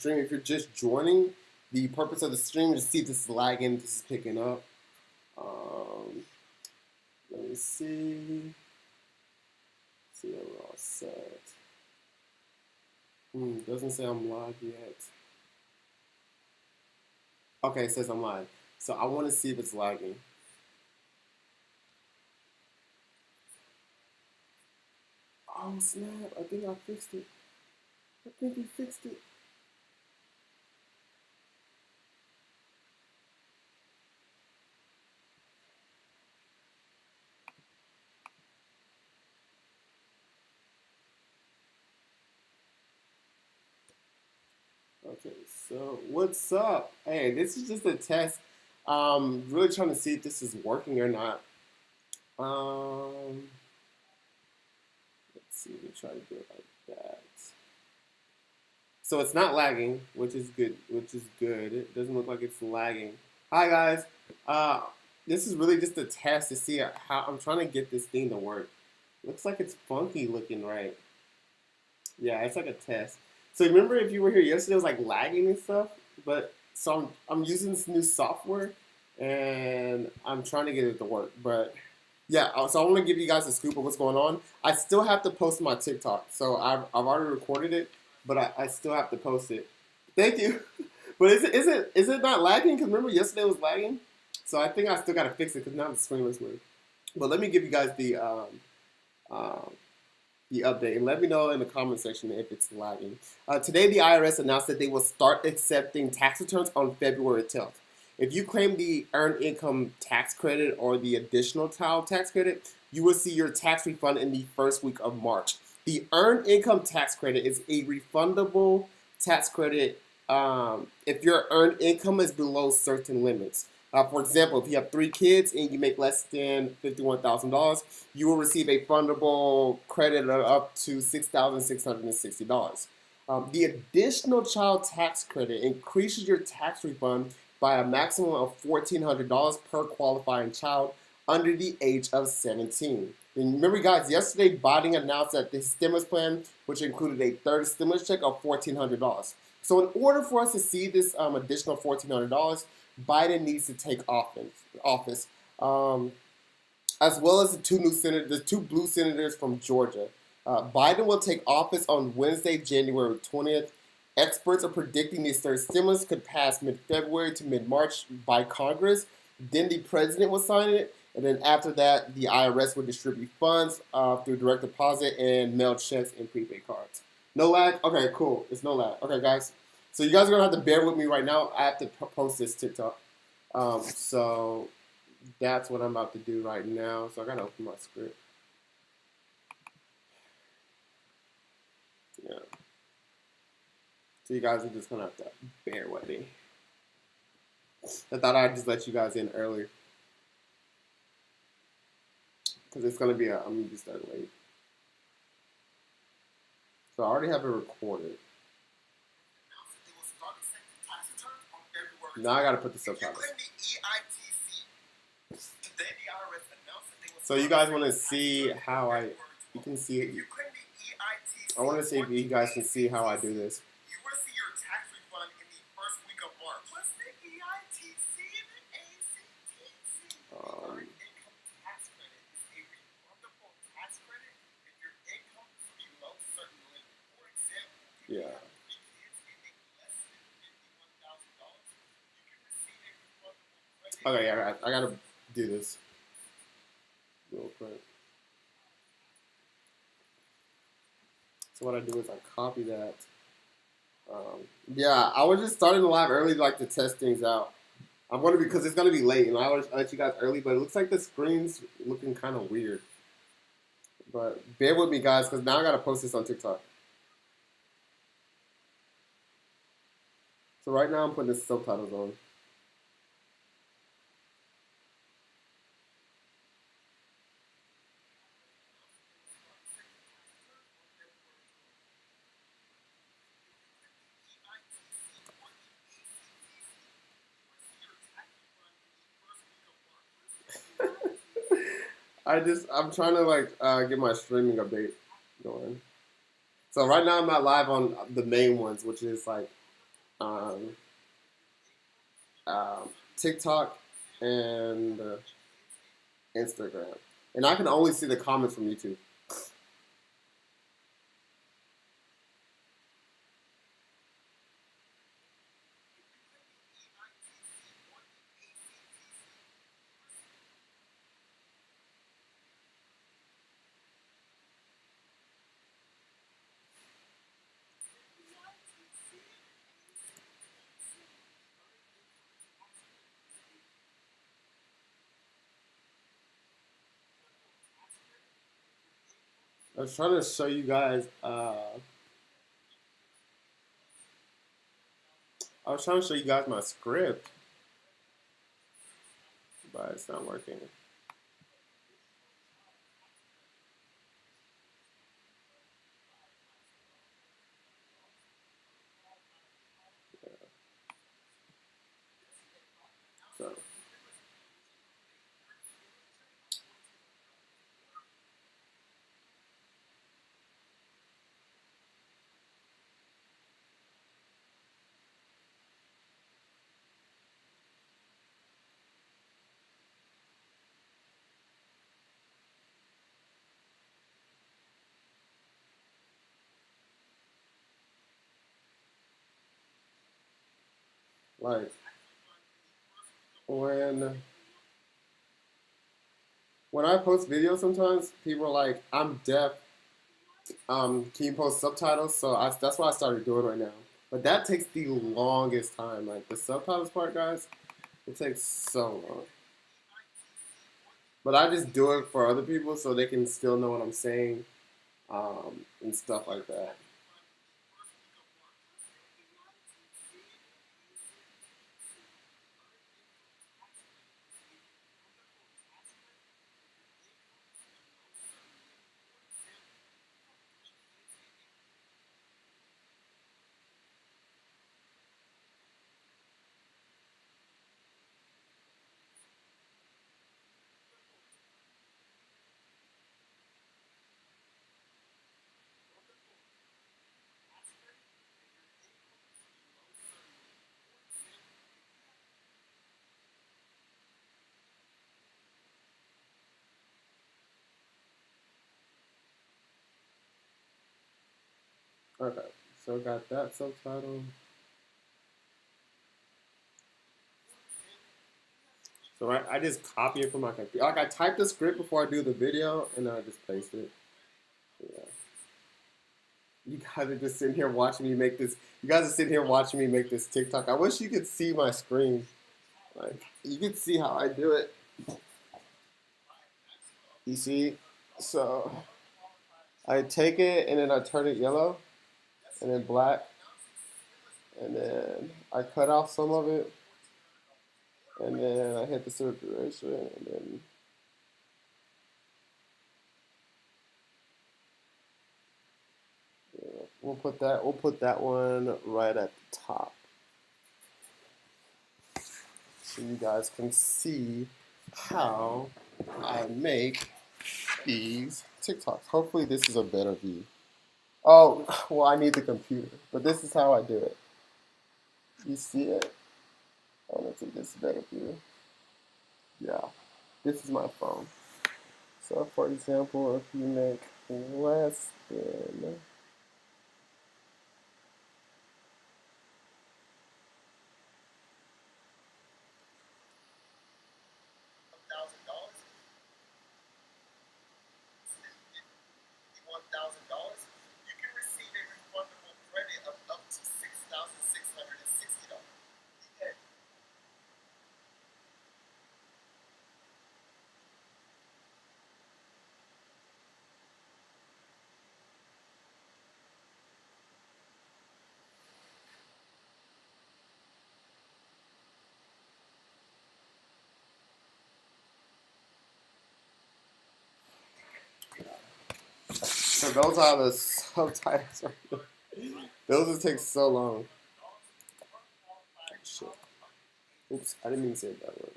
Stream. If you're just joining, the purpose of the stream is to see if this is lagging, this is picking up. Um, Let me see. See if we're all set. Doesn't say I'm live yet. Okay, it says I'm live. So I want to see if it's lagging. Oh snap! I think I fixed it. I think we fixed it. Okay, so what's up? Hey, this is just a test. Really trying to see if this is working or not. Um, let's see. We try to do it like that. So it's not lagging, which is good. Which is good. It doesn't look like it's lagging. Hi guys. Uh, this is really just a test to see how I'm trying to get this thing to work. Looks like it's funky looking, right? Yeah, it's like a test. So remember, if you were here yesterday, it was like lagging and stuff. But so I'm using this new software, and I'm trying to get it to work. But yeah, so I want to give you guys a scoop of what's going on. I still have to post my TikTok, so I've already recorded it, but I still have to post it. Thank you. But is it not lagging? Because remember yesterday was lagging, so I think I still gotta fix it because now the screen looks weird. But let me give you guys um, the update and let me know in the comment section if it's lagging. Today, the IRS announced that they will start accepting tax returns on February 10th. If you claim the earned income tax credit or the additional child tax credit, you will see your tax refund in the first week of March. The earned income tax credit is a refundable tax credit if your earned income is below certain limits. For example, if you have 3 kids and you make less than $51,000, you will receive a fundable credit of up to $6,660. The additional child tax credit increases your tax refund by a maximum of $1,400 per qualifying child under the age of 17. And remember, guys, yesterday Biden announced that the stimulus plan, which included a third stimulus check of $1,400. So, in order for us to see this additional $1,400, Biden needs to take office, um, as well as the two blue senators from Georgia. Biden will take office on Wednesday, January 20th. Experts are predicting the third stimulus could pass mid-February to mid-March by Congress. Then the president will sign it, and then after that, the IRS will distribute funds through direct deposit and mail checks and prepaid cards. No lag? Okay, cool. It's no lag. Okay, guys. So you guys are gonna have to bear with me right now. I have to post this TikTok. So that's what I'm about to do right now. So I gotta open my script. Yeah. So you guys are just gonna have to bear with me. I thought I'd just let you guys in early because it's gonna be I'm gonna be starting late. So I already have it recorded. Now I gotta put the subtitles. So you guys want to see how you can see it. I want to see if you guys can see how I do this. Um, yeah. Okay, yeah, I gotta do this real quick. So what I do is I copy that. Yeah, I was just starting the live early, like to test things out. I'm gonna because it's gonna be late, and I always let you guys early, but it looks like the screen's looking kind of weird. But bear with me, guys, because now I gotta post this on TikTok. So right now I'm putting the subtitles on. I'm trying to like get my streaming update going. So right now I'm not live on the main ones, which is like on TikTok and Instagram, and I can only see the comments from YouTube. I was trying to show you guys. I was trying to show you guys my script, but it's not working. So, like when when I post videos, sometimes people are like, "I'm deaf. Can you post subtitles?" So that's what I started doing right now. But that takes the longest time. Like the subtitles part, guys, it takes so long. But I just do it for other people so they can still know what I'm saying, and stuff like that. Okay, so got that subtitle. So I just copy it from my computer. Like I type the script before I do the video, and then I just paste it. Yeah. You guys are just sitting here watching me make this. You guys are sitting here watching me make this TikTok. I wish you could see my screen. Like you could see how I do it. You see? So I take it and then I turn it yellow and then black, and then I cut off some of it, and then I hit the saturation, and then yeah, we'll put that one right at the top so you guys can see how I make these TikToks. Hopefully this is a better view. Oh, well, I need the computer, but this is how I do it. You see it? I don't think this is a better view. Yeah, this is my phone. So, for example, if you make less than so those are the subtitles. Those will take so long. Shit. Oops, I didn't mean to say it that way.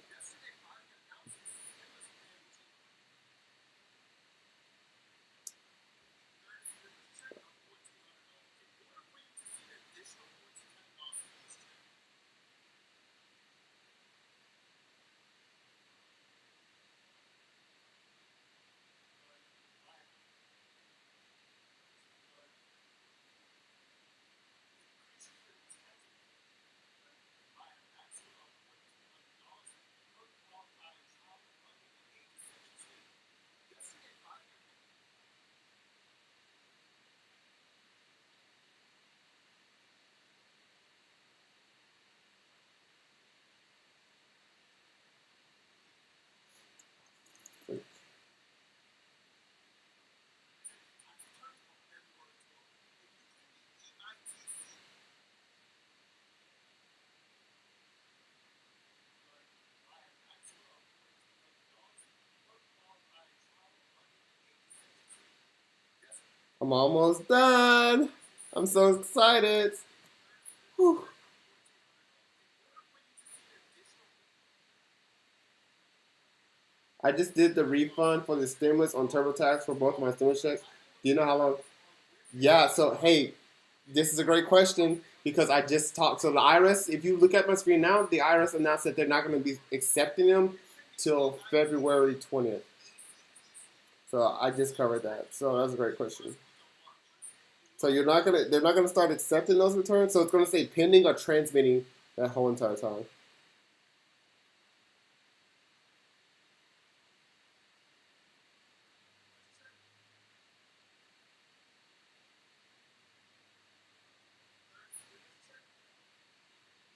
I'm almost done. I'm so excited. Whew. I just did the refund for the stimulus on TurboTax for both my stimulus checks. Do you know how long? Yeah, so hey, this is a great question because I just talked to the IRS. If you look at my screen now, the IRS announced that they're not going to be accepting them till February 20th. So I just covered that. So that's a great question. So they're not gonna start accepting those returns. So it's gonna say pending or transmitting that whole entire time.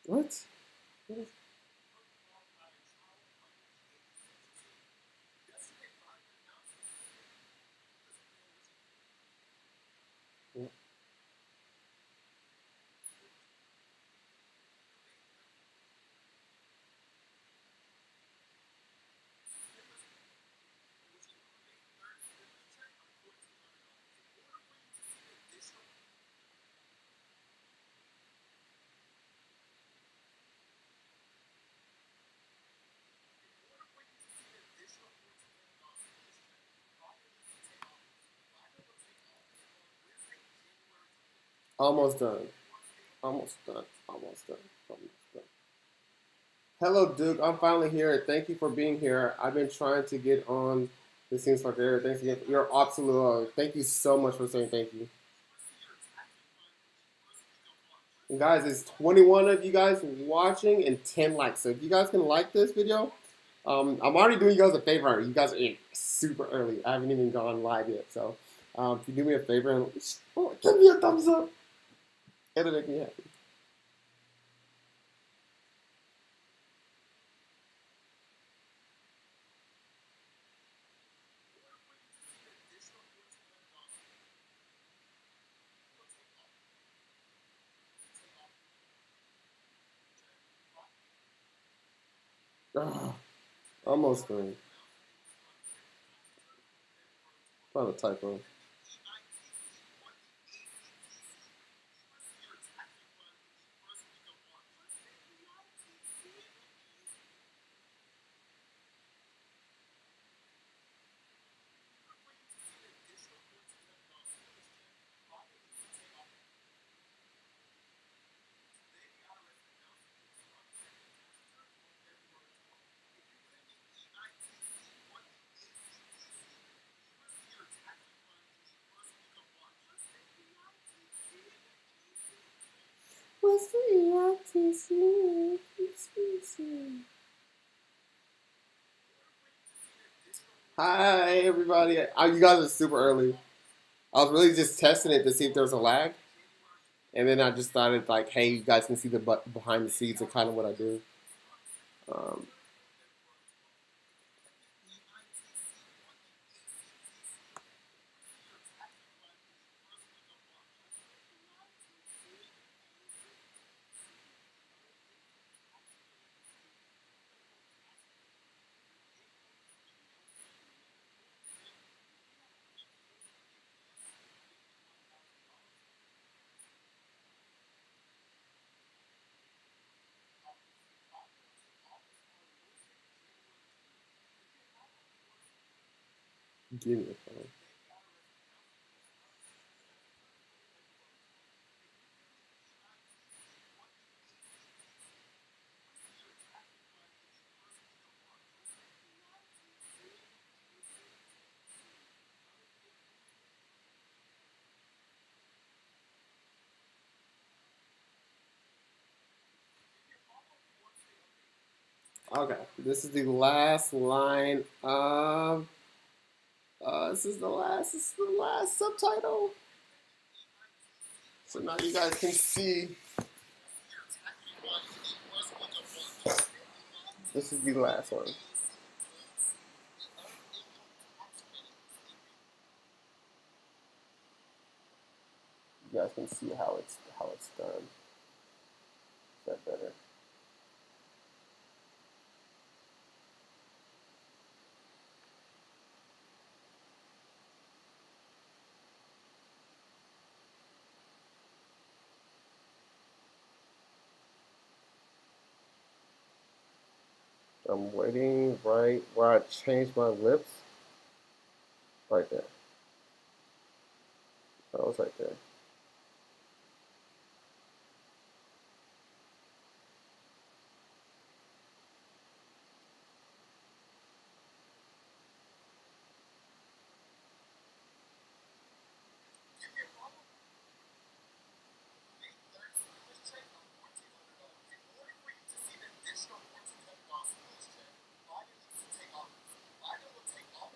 What? Almost done. Almost done. Almost done. Almost done. Hello, Duke. I'm finally here. Thank you for being here. I've been trying to get on. This seems like there. Thanks again. You're absolute. Thank you so much for saying thank you. And guys, it's 21 of you guys watching and 10 likes. So if you guys can like this video, I'm already doing you guys a favor. You guys are in super early. I haven't even gone live yet. So if you do me a favor and give me a thumbs up, it'll make me happy. Ah, almost done. Found a typo. What's the EITC? Hi, everybody. You guys are super early. I was really just testing it to see if there was a lag. And then I just started like, hey, you guys can see the behind the scenes of kind of what I do. Um, give me a phone. Okay, this is the last line of. This is the last subtitle. So now you guys can see. This is the last one. You guys can see how it's done. Is that better? I'm waiting right where I change my lips. Right there. That was right there.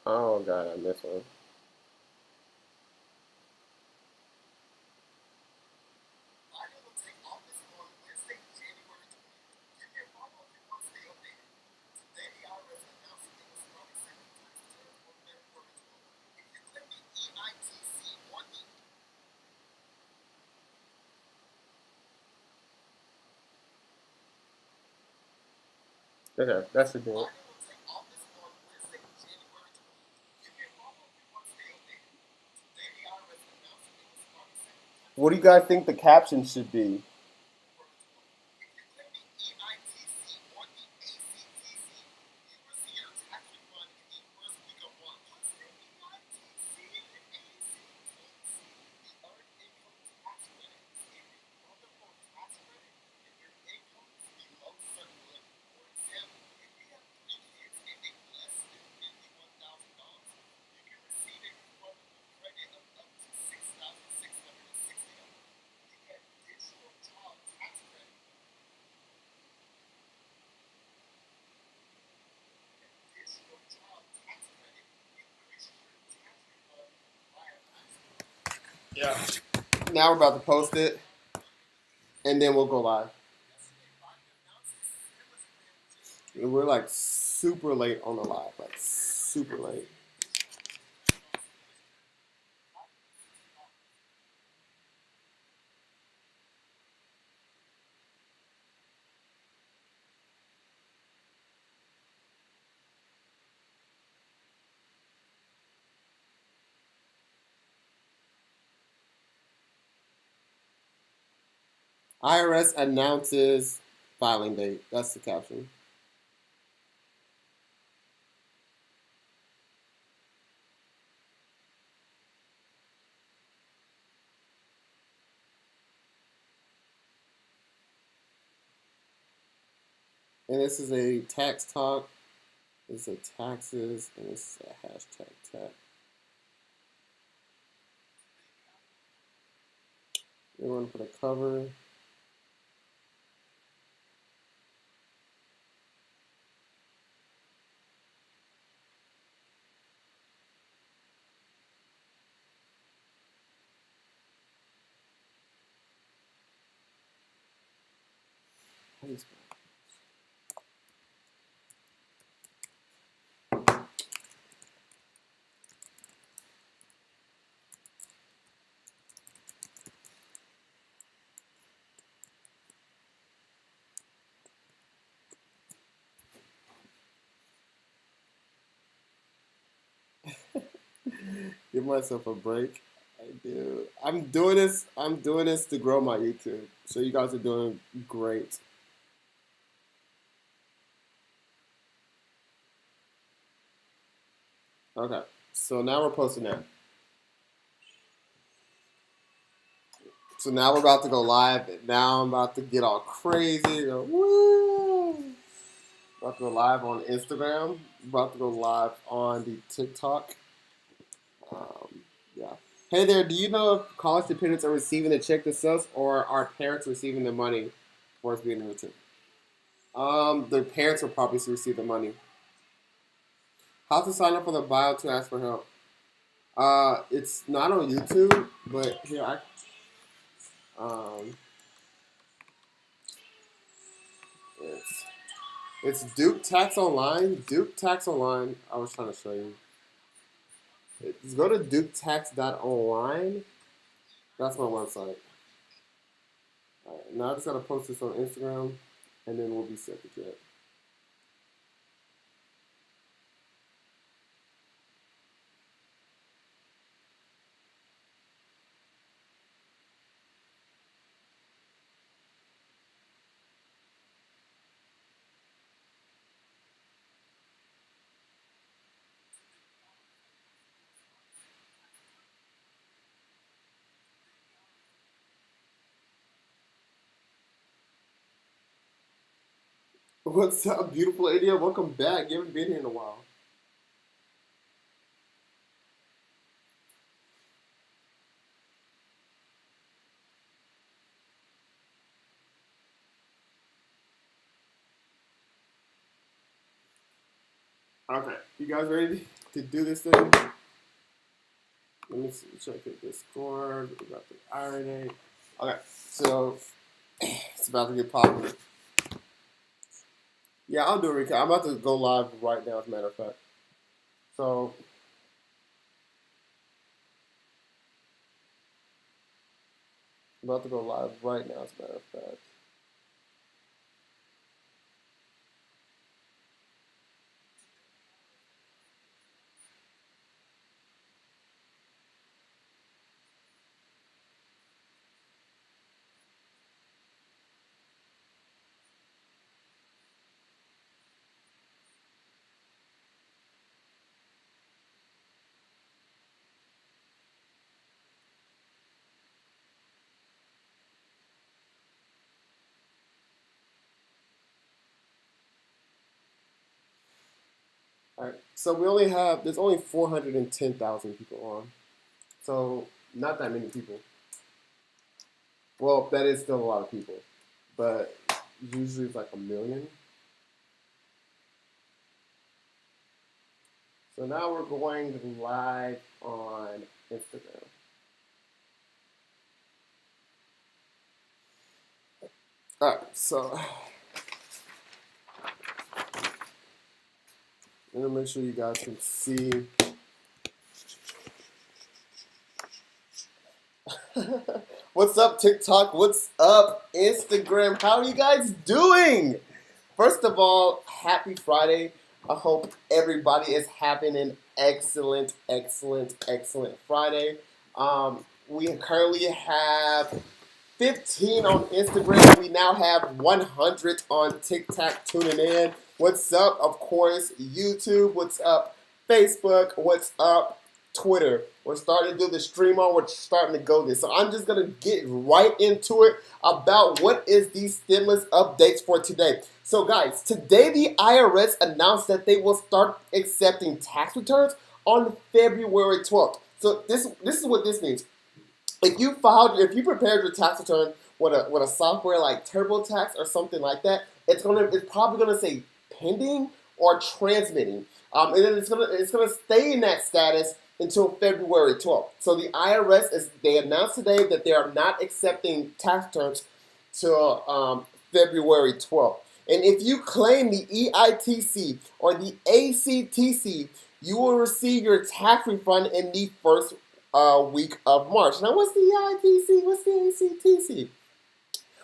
Oh god, I missed one. Okay, that should do it. What do you guys think the caption should be? Yeah. Now we're about to post it, and then we'll go live. And we're like super late on the live, like super late. IRS announces filing date. That's the caption. And this is a tax talk. This is a taxes, and this is a hashtag tax. We want to put a cover. Give myself a break. I do. I'm doing this. I'm doing this to grow my YouTube. So you guys are doing great. Okay. So now we're posting that. So now we're about to go live. And now I'm about to get all crazy. Go, woo! About to go live on Instagram. About to go live on the TikTok. Yeah. Hey there. Do you know if college dependents are receiving the check themselves, or are parents receiving the money for it's being returned? Their parents will probably receive the money. How to sign up for the bio to ask for help? It's not on YouTube, but here um, it's it's Duke Tax Online. Duke Tax Online. I was trying to show you. Just go to duketax.online. That's my website. All right, now I just gotta post this on Instagram, and then we'll be set to get. What's up, beautiful India? Welcome back. You haven't been here in a while. Okay, you guys ready to do this thing? Let me see, check the Discord. We got the irony. Okay, so it's about to get popular. Yeah, I'll do a recap. I'm about to go live right now, as a matter of fact. So, I'm about to go live right now, as a matter of fact. All right, so there's only 410,000 people on. So, not that many people. Well, that is still a lot of people, but usually it's like a million. So now we're going live on Instagram. All right, so I'm gonna make sure you guys can see. What's up, TikTok? What's up, Instagram? How are you guys doing? First of all, happy Friday. I hope everybody is having an excellent, excellent, excellent Friday. We currently have 15 on Instagram. We now have 100 on TikTok tuning in. What's up? Of course, YouTube. What's up? Facebook. What's up? Twitter. We're starting to do the stream on. We're starting to go this. So I'm just going to get right into it about what is these stimulus updates for today. So guys, today the IRS announced that they will start accepting tax returns on February 12th. So this is what this means. If you prepared your tax return with a software like TurboTax or something like that, it's probably gonna say pending or transmitting, and then it's gonna stay in that status until February 12th. So the IRS they announced today that they are not accepting tax returns till February 12th. And if you claim the EITC or the ACTC, you will receive your tax refund in the first week of March. Now, what's the EITC? What's the ACTC?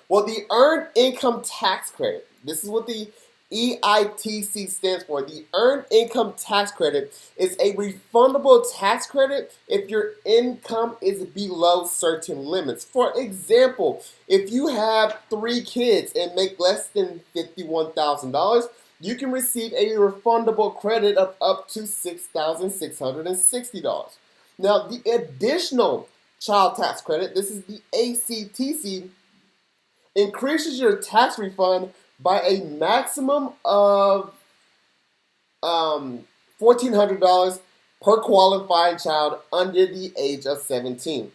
Well, the Earned Income Tax Credit. This is what the EITC stands for. The Earned Income Tax Credit is a refundable tax credit if your income is below certain limits. For example, if you have 3 kids and make less than $51,000, you can receive a refundable credit of up to $6,660. Now, the additional child tax credit, this is the ACTC, increases your tax refund by a maximum of $1,400 per qualifying child under the age of 17.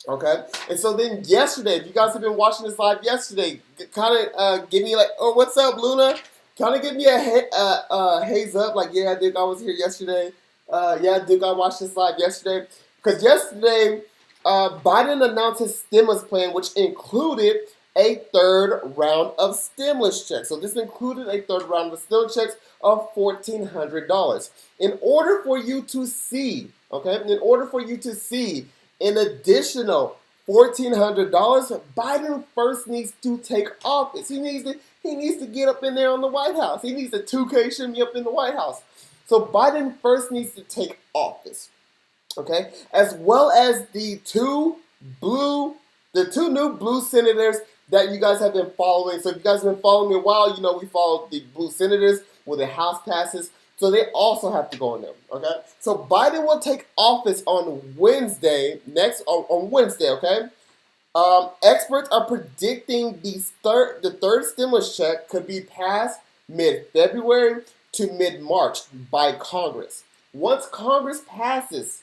Okay, and so then yesterday, if you guys have been watching this live yesterday, kind of give me like, oh, what's up, Luna? Kind of give me a haze up, like, yeah, Duke, I was here yesterday. Yeah, Duke, I watched this live yesterday. Because yesterday, Biden announced his stimulus plan, which included a third round of stimulus checks. So this included a third round of stimulus checks of $1,400. In order for you to see, okay, in order for you to see an additional $1,400, Biden first needs to take office. He needs to get up in there on the White House. He needs to 2K shimmy up in the White House. So Biden first needs to take office, okay? As well as the two new blue senators that you guys have been following. So if you guys have been following me a while, you know we followed the blue senators with the House passes. So they also have to go in there, okay? So Biden will take office on Wednesday, on Wednesday, okay? Experts are predicting the third stimulus check could be passed mid-February to mid-March by Congress. Once Congress passes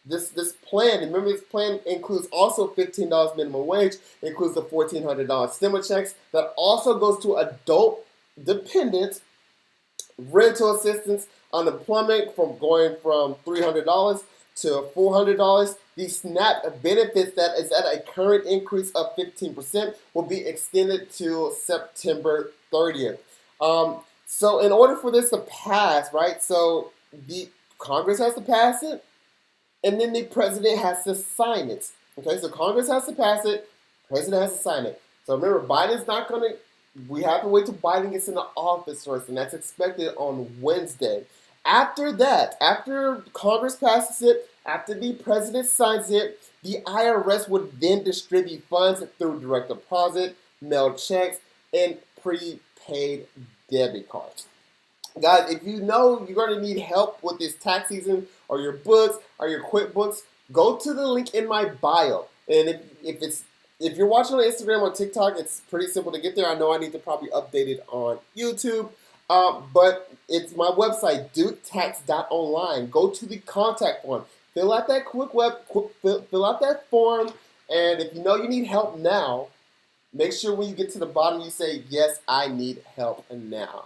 this plan, remember this plan includes also $15 minimum wage, includes the $1,400 stimulus checks that also goes to adult dependents, rental assistance, unemployment from going from $300 to $400. The SNAP benefits that is at a current increase of 15% will be extended to September 30th. So in order for this to pass, right, so the Congress has to pass it, and then the president has to sign it. Okay, so Congress has to pass it, president has to sign it. So remember, Biden's not going to, we have to wait till Biden gets into office first, and that's expected on Wednesday. After that, after Congress passes it, after the president signs it, the IRS would then distribute funds through direct deposit, mail checks, and prepaid debit cards. Guys, if you know you're going to need help with this tax season or your books or your QuickBooks, go to the link in my bio. And if you're watching on Instagram or TikTok, it's pretty simple to get there. I know I need to probably update it on YouTube, but it's my website, duketax.online. Go to the contact form. Fill out that fill out that form, and if you know you need help now, make sure when you get to the bottom you say, yes, I need help now.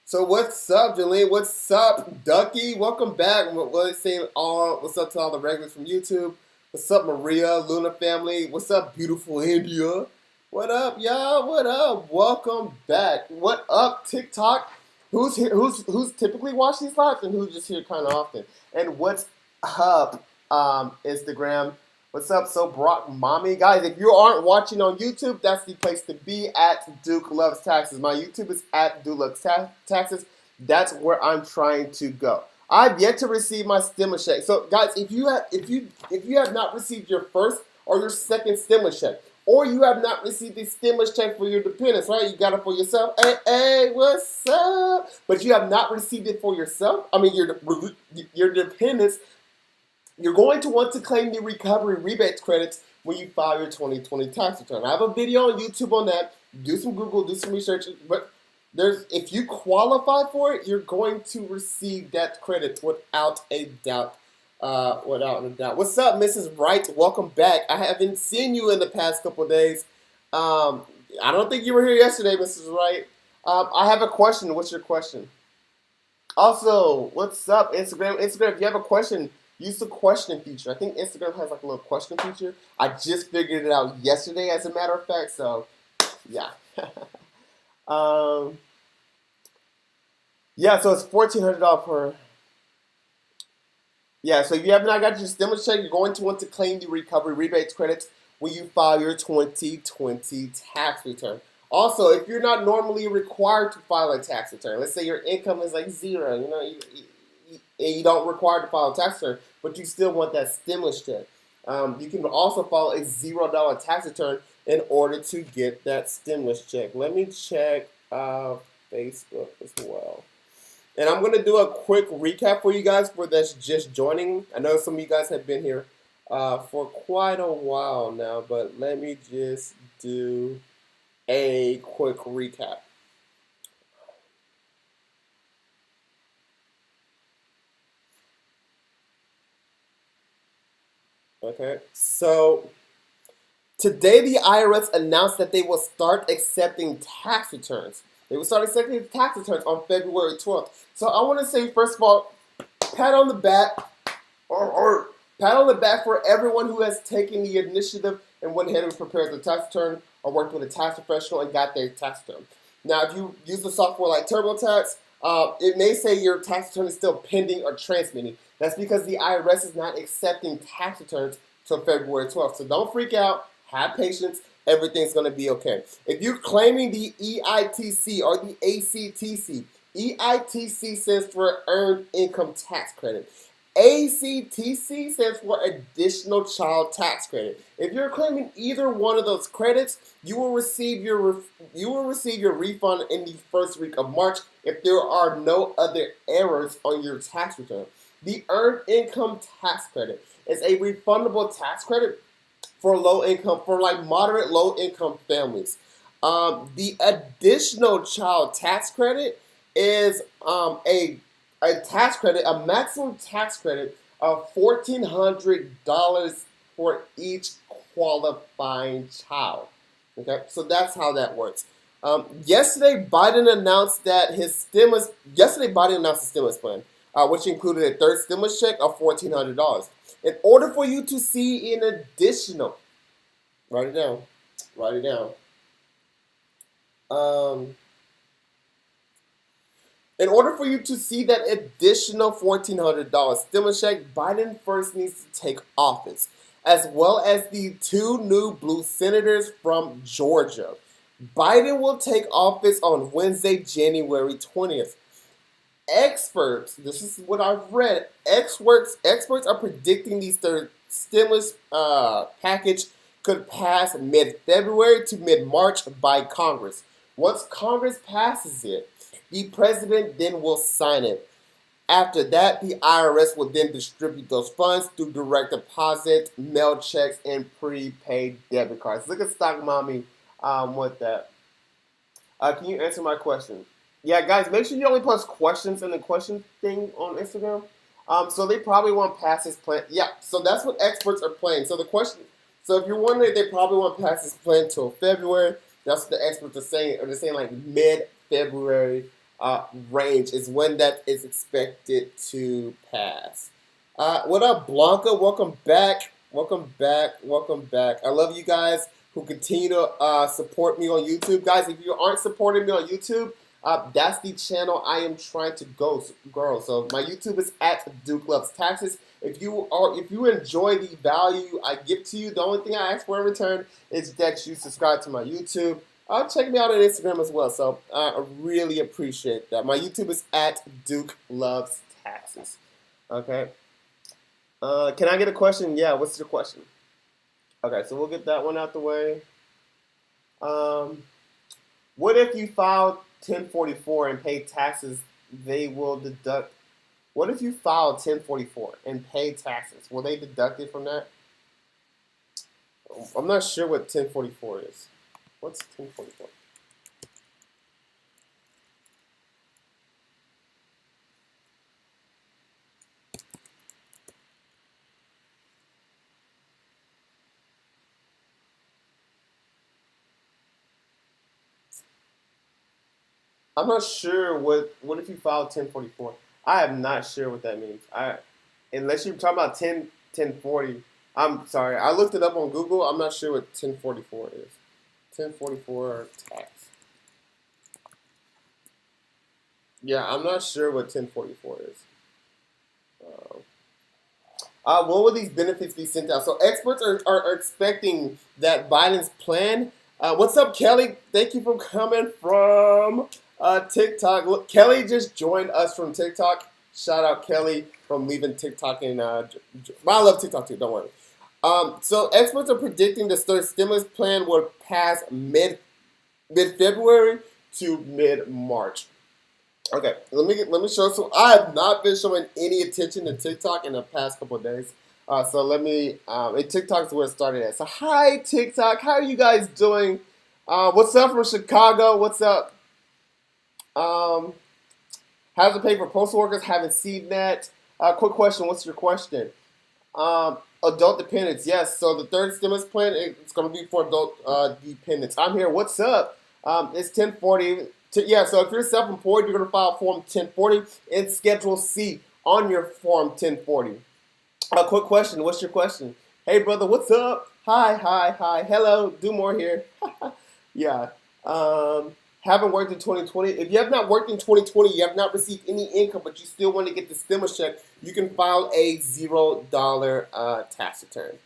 So what's up, Jolene? What's up, Ducky? Welcome back. What's up to all the regulars from YouTube? What's up, Maria, Luna family? What's up, beautiful India? What up, y'all? What up? Welcome back. What up, TikTok? Who's here? Who's typically watch these lives and who's just here kind of often? And what's up, Instagram? What's up, So Brock Mommy? Guys, if you aren't watching on YouTube, that's the place to be, at Duke Loves Taxes. My YouTube is at Duke Loves Taxes. That's where I'm trying to go. I've yet to receive my stimulus check. So, guys, if you have not received your first or your second stimulus check, or you have not received the stimulus check for your dependents, right? You got it for yourself. Hey, what's up? But you have not received it for yourself. I mean, your dependents. You're going to want to claim the recovery rebates credits when you file your 2020 tax return. I have a video on YouTube on that. Do some Google, do some research. But if you qualify for it, you're going to receive that credit without a doubt. What's up, Mrs. Wright? Welcome back. I haven't seen you in the past couple of days. I don't think you were here yesterday, Mrs. Wright. I have a question. What's your question? Also, what's up, Instagram? Instagram, if you have a question, use the question feature. I think Instagram has like a little question feature. I just figured it out yesterday, as a matter of fact. So, yeah. Yeah, so it's $1,400 per. Yeah, so if you have not got your stimulus check, you're going to want to claim the recovery rebates credits when you file your 2020 tax return. Also, if you're not normally required to file a tax return, let's say your income is like zero, you don't require to file a tax return, but you still want that stimulus check. You can also file a $0 tax return in order to get that stimulus check. Let me check Facebook as well. And I'm going to do a quick recap for you guys for that's just joining. I know some of you guys have been here for quite a while now, but let me just do a quick recap. Okay, so today the IRS announced that they will start accepting tax returns. They will start accepting tax returns on February 12th. So I want to say, first of all, pat on the back, or pat on the back for everyone who has taken the initiative and went ahead and prepared the tax return or worked with a tax professional and got their tax return. Now, if you use the software like TurboTax, it may say your tax return is still pending or transmitting. That's because the IRS is not accepting tax returns until February 12th. So don't freak out. Have patience. Everything's going to be okay. If you're claiming the EITC or the ACTC, EITC stands for Earned Income Tax Credit. ACTC stands for Additional Child Tax Credit. If you're claiming either one of those credits, you will receive your refund in the first week of March if there are no other errors on your tax return. The Earned Income Tax Credit is a refundable tax credit for moderate low income families. The additional child tax credit is a tax credit, a maximum tax credit of $1,400 for each qualifying child. Okay, so that's how that works. Yesterday, Biden announced that his stimulus. Yesterday, Biden announced a stimulus plan, which included a third stimulus check of $1,400. In order for you to see an additional, write it down. Write it down. Um, in order for you to see that additional $1,400 stimulus check, Biden first needs to take office, as well as the two new blue senators from Georgia. Biden will take office on Wednesday, January 20th. Experts, this is what I've read, experts are predicting these third stimulus package could pass mid-February to mid-March by Congress. Once Congress passes it, the president then will sign it. After that, the IRS will then distribute those funds through direct deposit, mail checks, and prepaid debit cards. Look at Stock Mommy with that. Can you answer my question? Yeah, guys, make sure you only post questions in the question thing on Instagram. So they probably want to pass this plan. Yeah, so that's what experts are playing. So the question, so if you're wondering, they probably want to pass this plan till February. That's what the experts are saying. Or they're saying like mid-February range is when that is expected to pass. What up, Blanca? Welcome back. Welcome back. Welcome back. I love you guys who continue to support me on YouTube. Guys, if you aren't supporting me on YouTube, that's the channel I am trying to grow. So my YouTube is at Duke Loves Taxes. If you enjoy the value I give to you, the only thing I ask for in return is that you subscribe to my YouTube. Check me out on Instagram as well. So I really appreciate that. My YouTube is at Duke Loves Taxes. Okay. Can I get a question? Yeah. What's your question? Okay, so we'll get that one out the way. What if you filed 1044 and paid taxes? They will deduct. What if you filed 1044 and paid taxes? Will they deduct it from that? I'm not sure what 1044 is. What's 1044? I'm not sure what if you filed 1044. I am not sure what that means. Unless you're talking about 1040. I'm sorry. I looked it up on Google. I'm not sure what 1044 is. 1044 tax. Yeah, I'm not sure what 1044 is. When will these benefits be sent out? So experts are expecting that Biden's plan. What's up, Kelly? Thank you for coming from TikTok. Look, Kelly just joined us from TikTok. Shout out Kelly from leaving TikTok and I love TikTok too. Don't worry. So experts are predicting the third stimulus plan will pass mid February to mid March. Okay, let me show. So I have not been showing any attention to TikTok in the past couple of days. So let me. And TikTok's where it started at. So hi TikTok, how are you guys doing? What's up from Chicago? What's up? How's it pay for postal workers? Haven't seen that. Quick question. What's your question? Adult dependents. Yes. So the third stimulus plan it's going to be for adult dependents. I'm here. What's up? It's 1040. Yeah, so if you're self-employed, you're going to file Form 1040 and Schedule C on your Form 1040. Quick question. What's your question? Hey, brother, what's up? Hi. Hello. Do more here. Yeah. Haven't worked in 2020. If you have not worked in 2020, you have not received any income, but you still want to get the stimulus check, you can file a $0 tax return.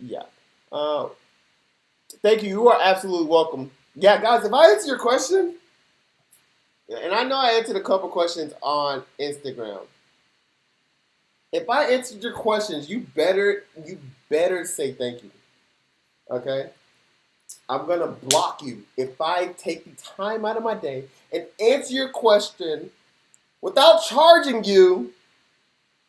Yeah. Thank you. You are absolutely welcome. Yeah, guys, if I answer your question, and I know I answered a couple questions on Instagram. If I answered your questions, you better say thank you. Okay? I'm gonna block you if I take the time out of my day and answer your question without charging you.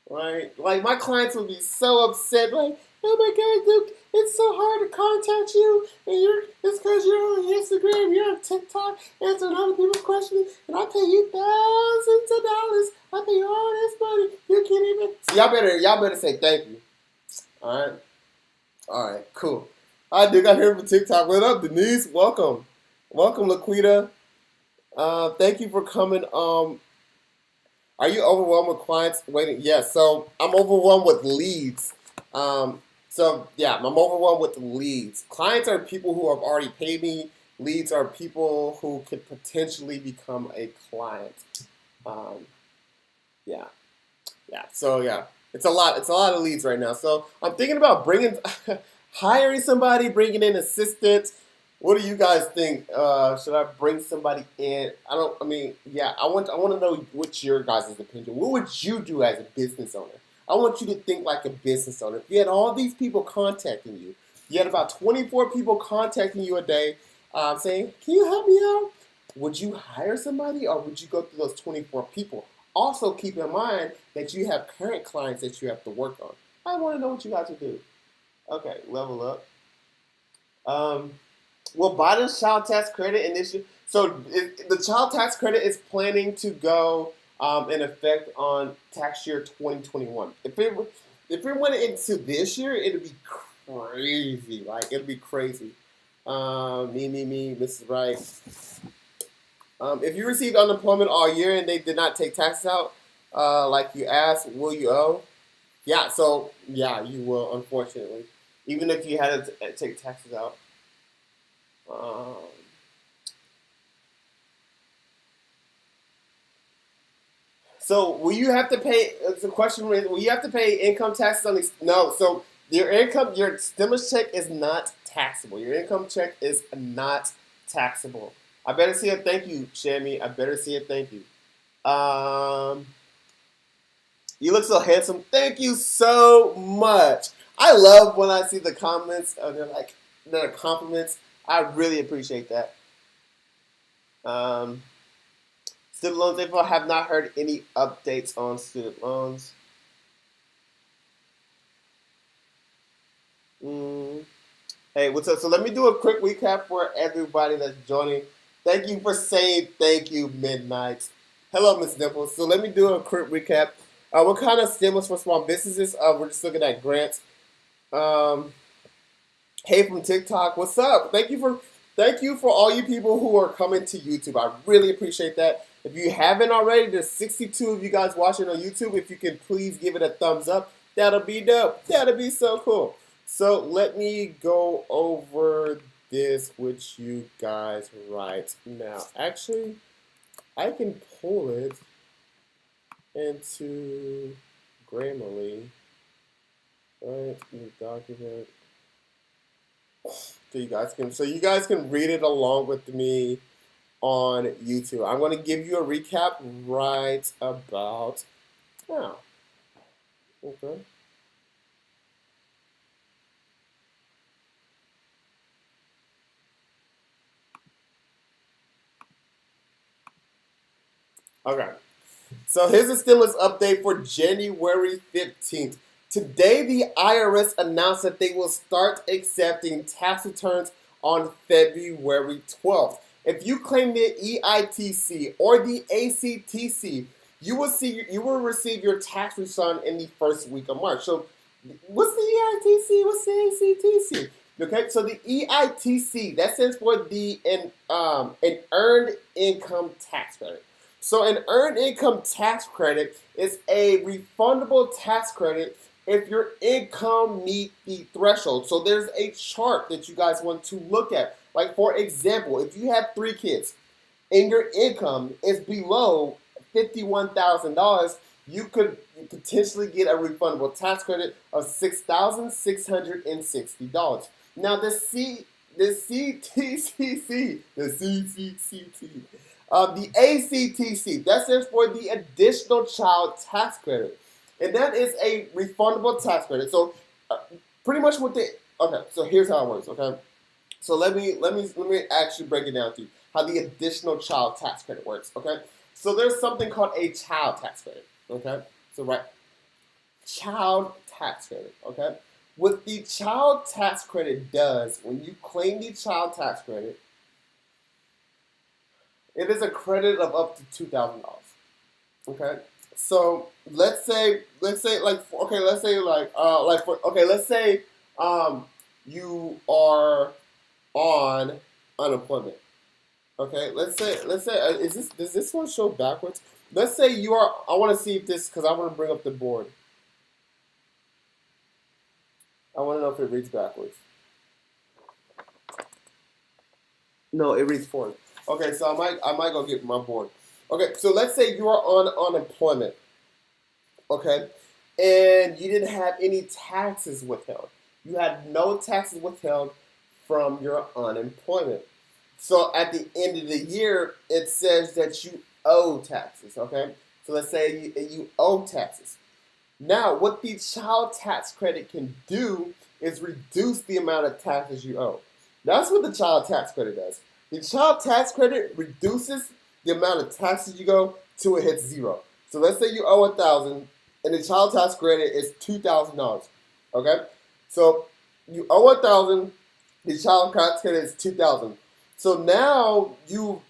Right? Like my clients would be so upset. Like, oh my God, Luke, it's so hard to contact you, and it's because you're on Instagram, you're on TikTok, answering other people's questions, and I pay you thousands of dollars. I pay you all this money. You can't even. So y'all better say thank you. All right, cool. I do got here from TikTok. What up, Denise? Welcome, Laquita. Thank you for coming. Are you overwhelmed with clients waiting? Yes. So I'm overwhelmed with leads. I'm overwhelmed with leads. Clients are people who have already paid me. Leads are people who could potentially become a client. Um, yeah, yeah. So yeah, it's a lot. It's a lot of leads right now. So I'm thinking about hiring somebody, bringing in assistants. What do you guys think? Should I bring somebody in? I don't. I mean, yeah. I want to know what's your guys' opinion. What would you do as a business owner? I want you to think like a business owner. If you had all these people contacting you, you had about 24 people contacting you a day, saying, "Can you help me out?" Would you hire somebody, or would you go through those 24 people? Also, keep in mind that you have current clients that you have to work on. I want to know what you guys would do. Okay, level up. Um, Will Biden's child tax credit initiative? So the child tax credit is planning to go in effect on tax year 2021. If it went into this year, it'd be crazy. Like it'd be crazy. Me, Mrs. Right. If you received unemployment all year and they did not take taxes out, like you asked, will you owe? Yeah. So yeah, you will. Unfortunately, even if you had to take taxes out. Um, So will you have to pay? The question is, will you have to pay income taxes on these? No. So your stimulus check is not taxable. Your income check is not taxable. I better see a thank you, Shammy. I better see a thank you. Um, you look so handsome. Thank you so much. I love when I see the comments. They're compliments. I really appreciate that. Um, Student loans info. Have not heard any updates on student loans. Mm. Hey, what's up? So let me do a quick recap for everybody that's joining. Thank you for saying thank you, Midnight. Hello, Miss Dimples. So let me do a quick recap. What kind of stimulus for small businesses? We're just looking at grants. Um, hey, from TikTok, what's up? Thank you for all you people who are coming to YouTube. I really appreciate that. If you haven't already, there's 62 of you guys watching on YouTube. If you can please give it a thumbs up, that'll be dope. That'll be so cool. So let me go over this with you guys right now. Actually, I can pull it into Grammarly. Right, new document. So you guys can read it along with me on YouTube. I'm going to give you a recap right about now. Okay. Okay. So here's a stimulus update for January 15th. Today, the IRS announced that they will start accepting tax returns on February 12th. If you claim the EITC or the ACTC, you will receive your tax refund in the first week of March. So, what's the EITC? What's the ACTC? Okay, so the EITC that stands for the an earned income tax credit. So an earned income tax credit is a refundable tax credit if your income meet the threshold. So there's a chart that you guys want to look at. Like for example, if you have 3 kids and your income is below $51,000, you could potentially get a refundable tax credit of $6,660. Now the CTCC, the ACTC, that stands for the Additional Child Tax Credit, and that is a refundable tax credit. So, pretty much okay. So here's how it works. Okay, so let me actually break it down to you how the Additional Child Tax Credit works. Okay, so there's something called a child tax credit. Okay, so right, child tax credit. Okay, What the child tax credit does, when you claim the child tax credit, it is a credit of up to $2,000. Okay, so let's say you are on unemployment. Okay, does this one show backwards? Let's say you are. I want to see if this because I want to bring up the board. I want to know if it reads backwards. No, it reads forward. Okay, so I might go get my board. Okay, so let's say you are on unemployment. Okay, and you didn't have any taxes withheld. You had no taxes withheld from your unemployment. So at the end of the year, it says that you owe taxes. Okay, so let's say you owe taxes. Now, what the child tax credit can do is reduce the amount of taxes you owe. That's what the child tax credit does. The child tax credit reduces the amount of taxes you go till it hits zero. So let's say you owe $1,000 and the child tax credit is $2,000. Okay, so you owe $1,000, the child tax credit is $2,000. So now you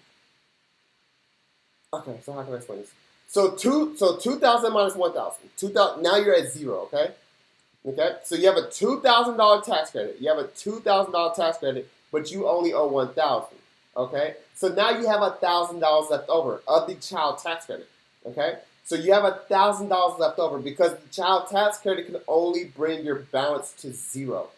okay. So how can I explain this? So 2,000 minus 1,000. 2,000. Now you're at zero. Okay. Okay. So you have a $2,000 tax credit. You have a $2,000 tax credit, but you only owe 1,000. Okay. So now you have $1,000 left over of the child tax credit. Okay. So you have $1,000 left over because the child tax credit can only bring your balance to zero.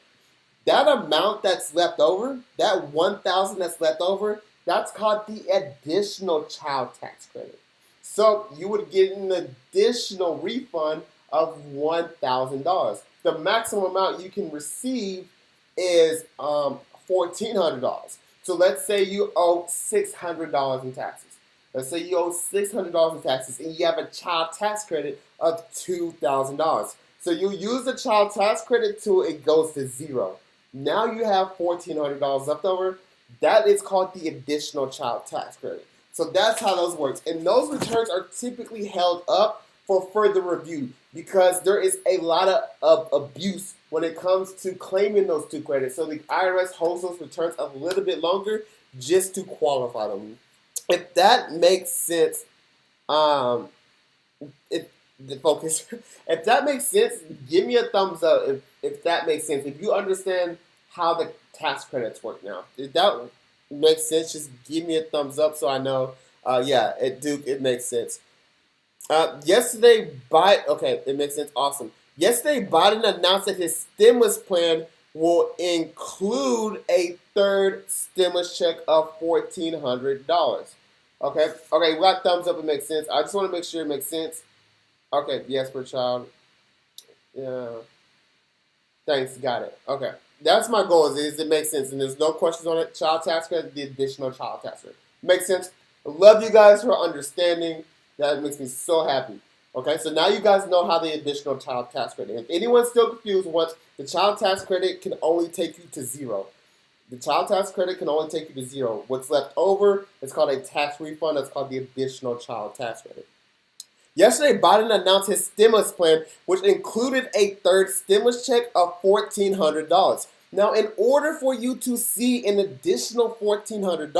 That amount that's left over, that 1,000 that's left over, that's called the additional child tax credit. So you would get an additional refund of $1,000. The maximum amount you can receive is $1,400. So let's say you owe $600 in taxes. Let's say you owe $600 in taxes and you have a child tax credit of $2,000. So you use the child tax credit till it goes to zero. Now you have $1,400 left over. That is called the additional child tax credit. So that's how those work. And those returns are typically held up for further review because there is a lot of abuse when it comes to claiming those two credits. So the IRS holds those returns a little bit longer just to qualify them. If that makes sense, if the focus, if that makes sense, give me a thumbs up if that makes sense. If you understand how the tax credits work now, if that makes sense, just give me a thumbs up so I know. Yeah, it makes sense. Yesterday, okay, it makes sense. Awesome. Yesterday, Biden announced that his stimulus plan will include a third stimulus check of $1,400. Okay, we got thumbs up. It makes sense. I just want to make sure it makes sense. Okay, yes, per child. Yeah. Thanks, got it. Okay. That's my goal, is it makes sense. And there's no questions on it. Child tax credit, the additional child tax credit. Makes sense. I love you guys for understanding. That makes me so happy. Okay, so now you guys know how the additional child tax credit. If anyone's still confused, what the child tax credit can only take you to zero. The child tax credit can only take you to zero. What's left over is called a tax refund. That's called the additional child tax credit. Yesterday, Biden announced his stimulus plan, which included a third stimulus check of $1,400. Now, in order for you to see an additional $1,400,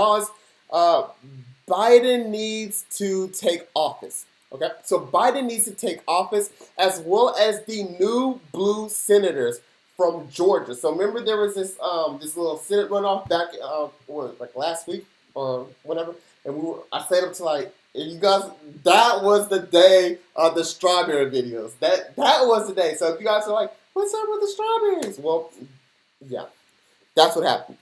Biden needs to take office. Okay, so Biden needs to take office as well as the new blue senators from Georgia. So remember, there was this little Senate runoff back like last week or whatever, and I stayed up to like. And you guys, that was the day of the strawberry videos. That was the day. So if you guys are like, what's up with the strawberries? Well, yeah, that's what happened.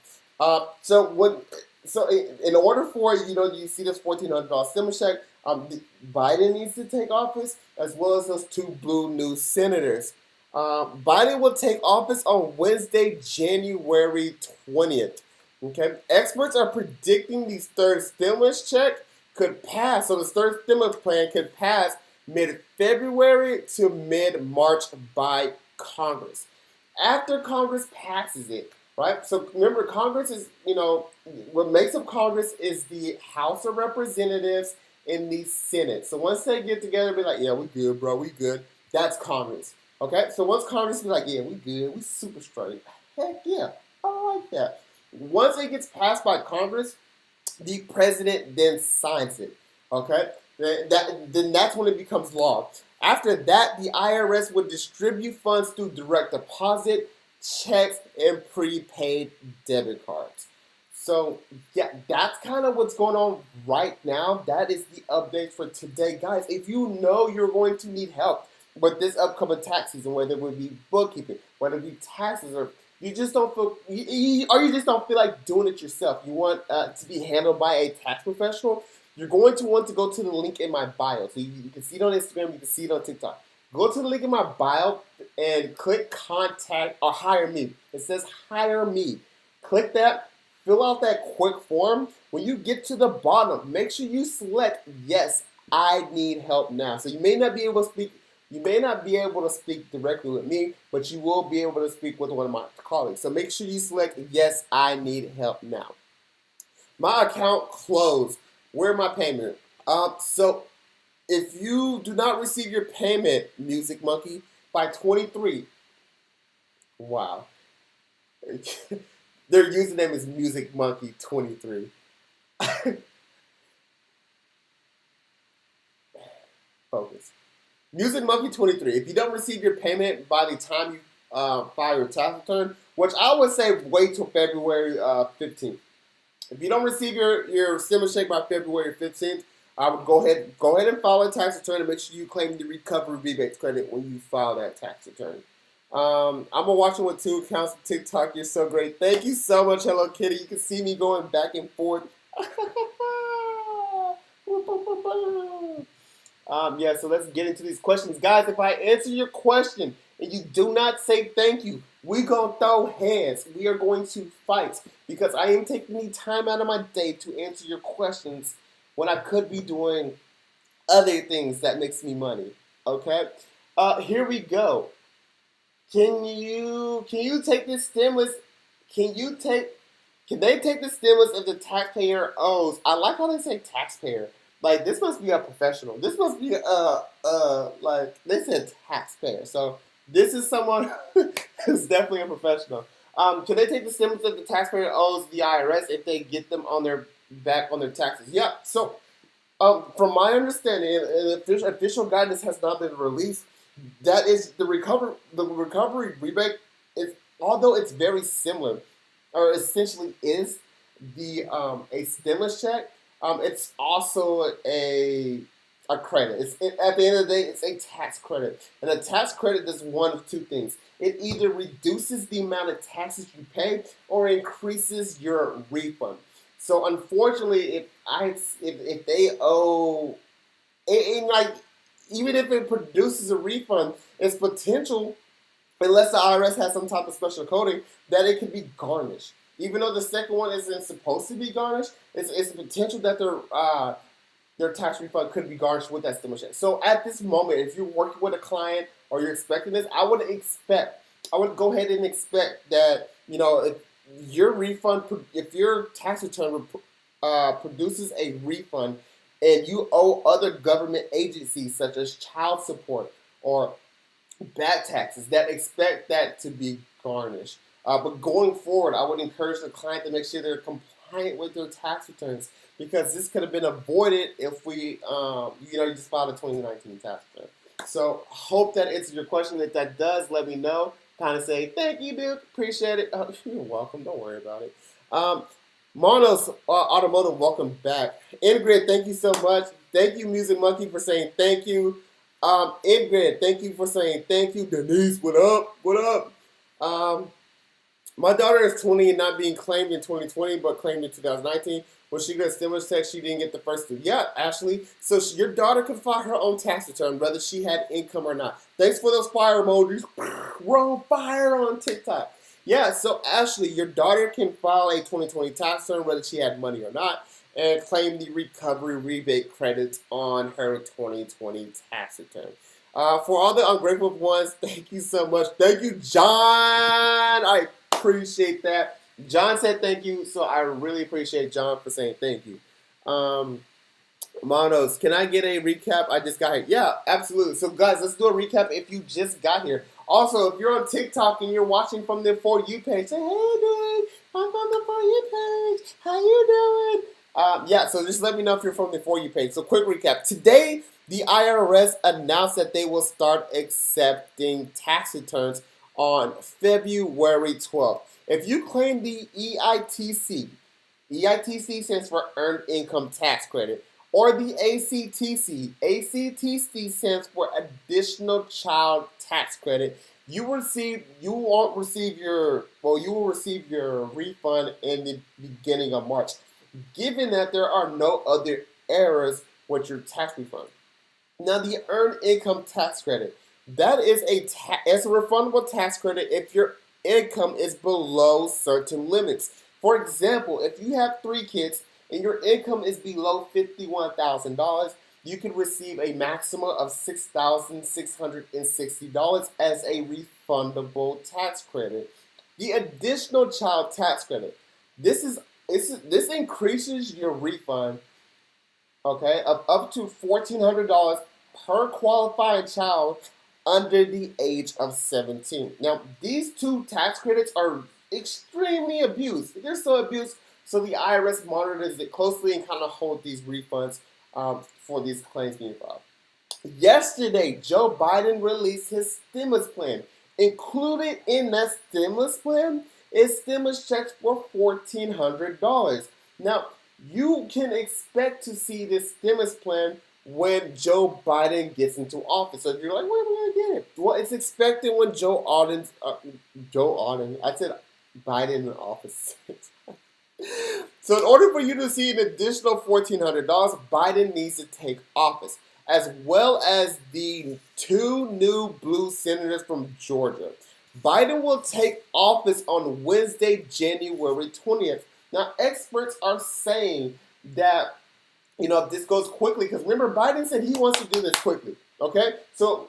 So in order for you see this $1,400 stimulus check, Biden needs to take office as well as those two blue new senators. Biden will take office on Wednesday, January 20th. Okay, experts are predicting the third stimulus check could pass. So the third stimulus plan could pass mid-February to mid-March by Congress. After Congress passes it, right? So remember, Congress is, what makes up Congress is the House of Representatives and the Senate. So once they get together and be like, yeah, we good, bro, we good, that's Congress. Okay, so once Congress is like, yeah, we good, we super straight. Heck yeah, I like that. Once it gets passed by Congress, the president then signs it. Okay, then that's when it becomes law. After that, the IRS would distribute funds through direct deposit, checks, and prepaid debit cards. So yeah, that's kind of what's going on right now. That is the update for today, guys. If you know you're going to need help with this upcoming tax season, whether it would be bookkeeping, whether it be taxes, or you just don't feel, or you just don't feel like doing it yourself. You want to be handled by a tax professional. You're going to want to go to the link in my bio. So you can see it on Instagram, you can see it on TikTok. Go to the link in my bio and click contact or hire me. It says hire me. Click that, fill out that quick form. When you get to the bottom, make sure you select yes, I need help now. So you may not be able to speak. You may not be able to speak directly with me, but you will be able to speak with one of my colleagues. So make sure you select yes, I need help now. My account closed. Where my payment? So if you do not receive your payment, Music Monkey, by 23, wow, their username is Music Monkey 23. Focus. Music Monkey 23. If you don't receive your payment by the time you file your tax return, which I would say wait till February 15th. If you don't receive your stimulus check by February 15th, I would go ahead and file a tax return and make sure you claim the recovery rebates credit when you file that tax return. I'm watching with 2 accounts of TikTok. You're so great. Thank you so much, Hello Kitty. You can see me going back and forth. Yeah, so let's get into these questions. Guys, if I answer your question and you do not say thank you, we gonna throw hands. We are going to fight because I am taking the time out of my day to answer your questions when I could be doing other things that makes me money. Okay? Here we go. Can you take this stimulus? Can you take can they take the stimulus if the taxpayer owes? I like how they say taxpayer. Like this must be a professional. This must be like they said taxpayer. So this is someone who's definitely a professional. Can they take the stimulus if the taxpayer owes the IRS if they get them on their back on their taxes? Yeah. So from my understanding, and official guidance has not been released. That is the recovery rebate is although it's very similar, or essentially is the a stimulus check. It's also a credit. At the end of the day, it's a tax credit, and a tax credit does one of two things. It either reduces the amount of taxes you pay or increases your refund. So unfortunately, if they owe, like even if it produces a refund, it's potential, unless the IRS has some type of special coding, that it could be garnished. Even though the second one isn't supposed to be garnished, it's the potential that their tax refund could be garnished with that stimulus check. So at this moment, if you're working with a client or you're expecting this, I would go ahead and expect that if your refund, if your tax return produces a refund, and you owe other government agencies such as child support or back taxes that expect that to be garnished. But going forward, I would encourage the client to make sure they're compliant with their tax returns because this could have been avoided if you just filed a 2019 tax return. So hope that answers your question. If that does, let me know. Kind of say thank you, dude. Appreciate it. You're welcome. Don't worry about it. Monos Automotive, welcome back. Ingrid, thank you so much. Thank you, Music Monkey, for saying thank you. Ingrid, thank you for saying thank you. Denise, what up? What up? My daughter is 20 and not being claimed in 2020, but claimed in 2019. When she got stimulus check, she didn't get the first two. Yeah, Ashley. So your daughter can file her own tax return, whether she had income or not. Thanks for those fire emojis. We're on fire on TikTok. Yeah, so Ashley, your daughter can file a 2020 tax return, whether she had money or not, and claim the recovery rebate credits on her 2020 tax return. For all the ungrateful ones, thank you so much. Thank you, John. I appreciate that. John said thank you, so I really appreciate John for saying thank you. Monos, can I get a recap? I just got here. Yeah, absolutely. So, guys, let's do a recap if you just got here. Also, if you're on TikTok and you're watching from the For You page, say, hey, dude, I'm from the For You page. How you doing? Yeah, so just let me know if you're from the For You page. So, quick recap. Today, the IRS announced that they will start accepting tax returns on February 12th. If you claim the EITC stands for Earned Income Tax Credit, or the ACTC stands for Additional Child Tax Credit. You will receive your refund in the beginning of March, given that there are no other errors with your tax refund. Now, the Earned Income Tax Credit, that is it's a refundable tax credit if your income is below certain limits. For example, if you have 3 kids and your income is below $51,000, you can receive a maximum of $6,660 as a refundable tax credit. The Additional Child Tax Credit, this increases your refund, okay, of up to $1,400 per qualifying child under the age of 17. Now, these two tax credits are extremely abused. They're so abused, so the IRS monitors it closely and kind of hold these refunds for these claims being filed. Yesterday, Joe Biden released his stimulus plan. Included in that stimulus plan is stimulus checks for $1,400. Now, you can expect to see this stimulus plan when Joe Biden gets into office. So if you're like, when am I gonna get it? Well, it's expected when Joe Auden, I said Biden in office. So in order for you to see an additional $1,400, Biden needs to take office, as well as the 2 new blue senators from Georgia. Biden will take office on Wednesday, January 20th. Now, experts are saying that, if this goes quickly, because remember, Biden said he wants to do this quickly, okay? So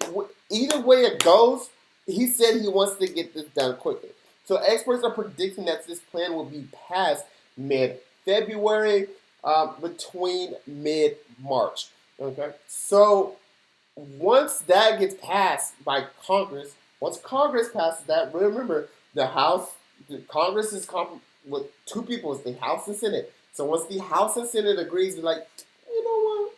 either way it goes, he said he wants to get this done quickly. So experts are predicting that this plan will be passed mid-February, between mid-March, okay? So once that gets passed by Congress, once Congress passes that, remember, Congress is with 2 people, it's the House and Senate. So once the House and Senate agrees, we're like, you know what?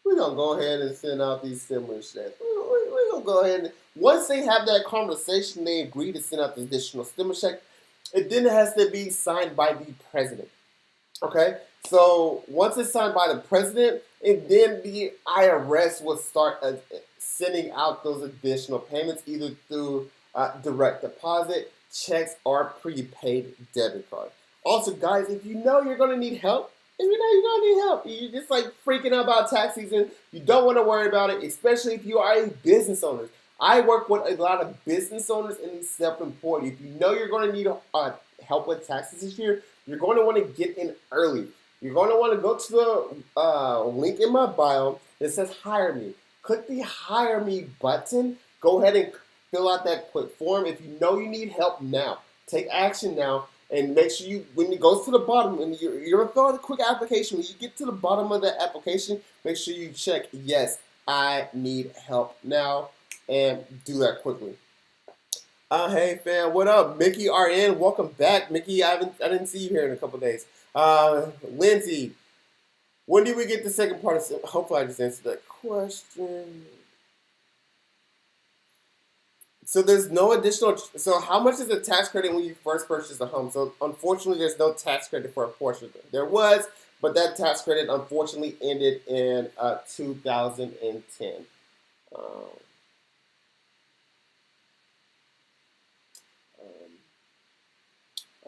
We're going to go ahead and send out these stimulus checks. We're going to go ahead and, once they have that conversation, they agree to send out the additional stimulus check. It then has to be signed by the president. Okay? So once it's signed by the president, and then the IRS will start sending out those additional payments either through direct deposit, checks, or prepaid debit card. Also, guys, if you know you're going to need help, you're just like freaking out about tax season, you don't want to worry about it, especially if you are a business owner. I work with a lot of business owners and self-employed. If you know you're going to need help with taxes this year, you're going to want to get in early. You're going to want to go to the link in my bio that says Hire Me. Click the Hire Me button. Go ahead and fill out that quick form. If you know you need help now, take action now. And make sure when it goes to the bottom, and you're going to fill out a quick application, when you get to the bottom of the application, make sure you check, yes, I need help now, and do that quickly. Hey fam, what up? Mickey RN, welcome back. Mickey, I didn't see you here in a couple days. Lindsay, when did we get the second part of, hopefully I just answered that question. So there's no additional, so how much is the tax credit when you first purchase a home? So unfortunately, there's no tax credit for a portion of it. There was, but that tax credit unfortunately ended in 2010.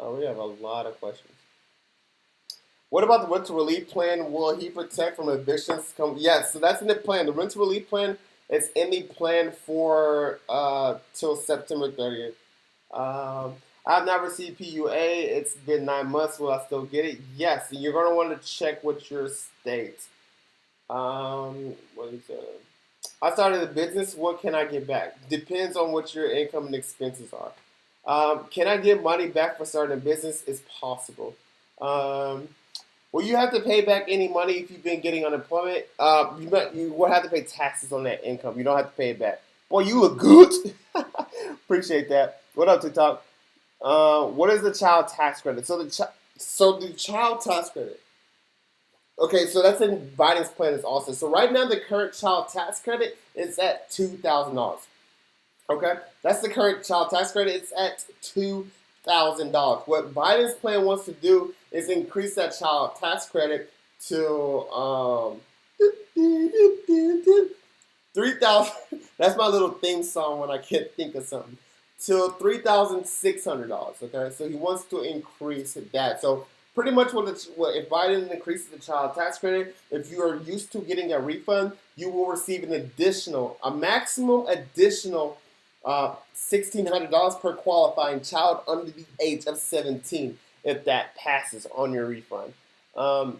We have a lot of questions. What about the rental relief plan? Will he protect from evictions? Yes, so that's in the plan. The rental relief plan is in the plan for till September 30th. I have not received PUA. It's been 9 months. Will I still get it? Yes. And you're going to want to check with your state. What is it? I started a business. What can I get back? Depends on what your income and expenses are. Can I get money back for starting a business? It's possible. Well, you have to pay back any money if you've been getting unemployment. You will have to pay taxes on that income. You don't have to pay it back. Boy, you look good. Appreciate that. What up, TikTok? What is the child tax credit? So the child tax credit. Okay, so that's in Biden's plan is also. So right now the current child tax credit is at $2,000. Okay, that's the current child tax credit. It's at $2,000. What Biden's plan wants to do is increase that child tax credit to 3,000. That's my little theme song when I can't think of something. To $3,600. Okay, so he wants to increase that. So pretty much if Biden increases the child tax credit, if you are used to getting a refund, you will receive a maximum additional $1,600 per qualifying child under the age of 17 if that passes on your refund. Do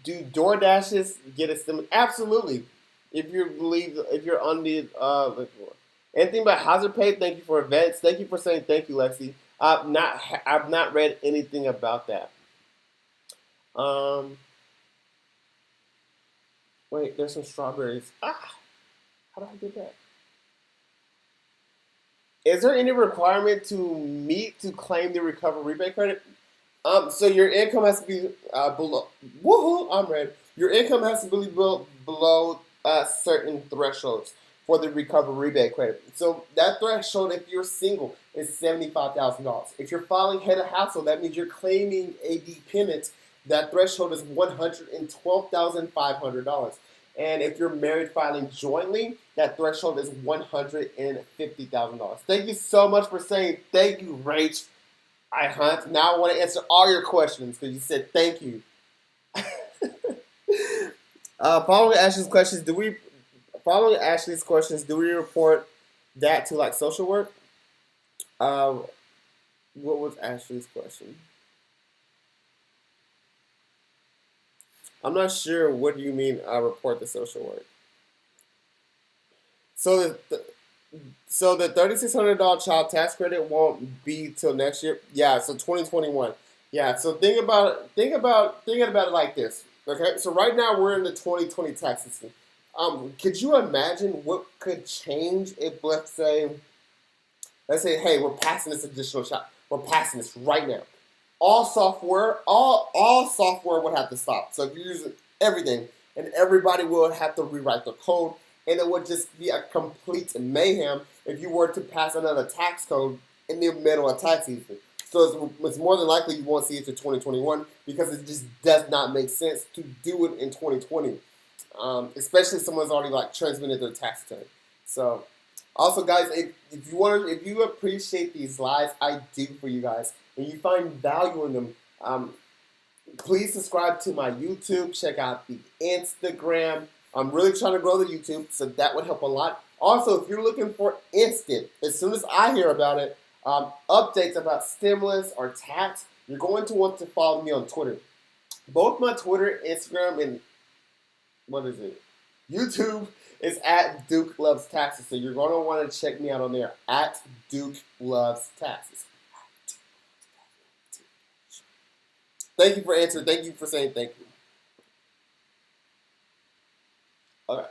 DoorDashes get a stimulus? Absolutely. If you're on the anything about hazard pay, thank you for events. Thank you for saying thank you, Lexi. I've not read anything about that. Wait, there's some strawberries. How do I get that? Is there any requirement to claim the recovery rebate credit? So your income has to be below. Woohoo! I'm ready. Your income has to be below certain thresholds for the recovery rebate credit. So that threshold, if you're single, is $75,000. If you're filing head of household, that means you're claiming a dependent. That threshold is $112,500. And if you're married filing jointly, that threshold is $150,000. Thank you so much for saying thank you, Rach. I hunt. Now I want to answer all your questions because you said thank you. Following Ashley's questions, do we report that to like social work? What was Ashley's question? I'm not sure. What do you mean? Report to social work. So the $3,600 child tax credit won't be till next year. Yeah, so 2021. Yeah, so thinking about it like this. Okay, so right now we're in the 2020 tax season. Could you imagine what could change if let's say, hey, we're passing this additional shot. We're passing this right now. All software would have to stop. So if you're using everything, and everybody will have to rewrite the code, and it would just be a complete mayhem if you were to pass another tax code in the middle of tax season. So it's more than likely you won't see it to 2021 because it just does not make sense to do it in 2020, especially if someone's already like transmitted their tax return. So also, guys, if you appreciate these lives I do for you guys and you find value in them, please subscribe to my YouTube. Check out the Instagram. I'm really trying to grow the YouTube, so that would help a lot. Also, if you're looking for instant, as soon as I hear about it, updates about stimulus or tax, you're going to want to follow me on Twitter. Both my Twitter, Instagram, and YouTube is at Duke Loves Taxes. So you're going to want to check me out on there at Duke Loves Taxes. Thank you for answering. Thank you for saying thank you. Okay.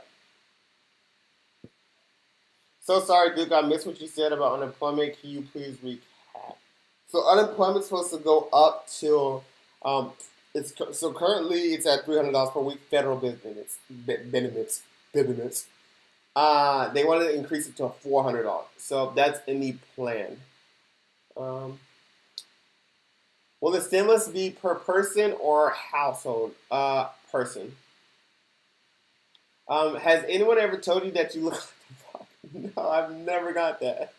So sorry, Duke. I missed what you said about unemployment. Can you please recap? So unemployment's supposed to go up till currently it's at $300 per week. Federal benefits. They wanted to increase it to $400. So that's in the plan. Will the stimulus be per person or household? Person. Has anyone ever told you that you look like The Rock? No, I've never got that.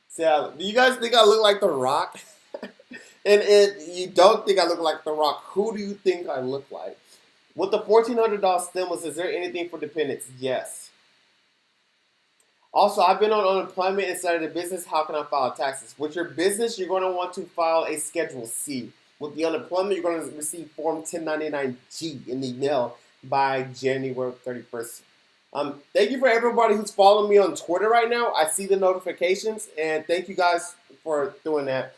So, do you guys think I look like The Rock? And if you don't think I look like The Rock, who do you think I look like? With the $1,400 stimulus, is there anything for dependents? Yes. Also, I've been on unemployment and started a business. How can I file taxes? With your business, you're going to want to file a Schedule C. With the unemployment, you're going to receive Form 1099-G in the mail by January 31st. Thank you for everybody who's following me on Twitter right now. I see the notifications, and thank you guys for doing that.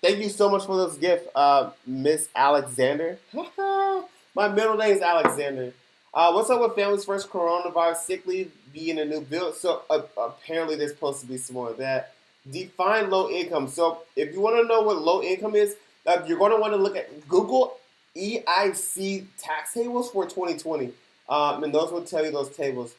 Thank you so much for those gifts, Miss Alexander. My middle name is Alexander. What's up with families first coronavirus sick leave being a new bill? So apparently there's supposed to be some more of that. Define low income. So if you want to know what low income is, you're going to want to look at Google EIC tax tables for 2020, and those will tell you those tables.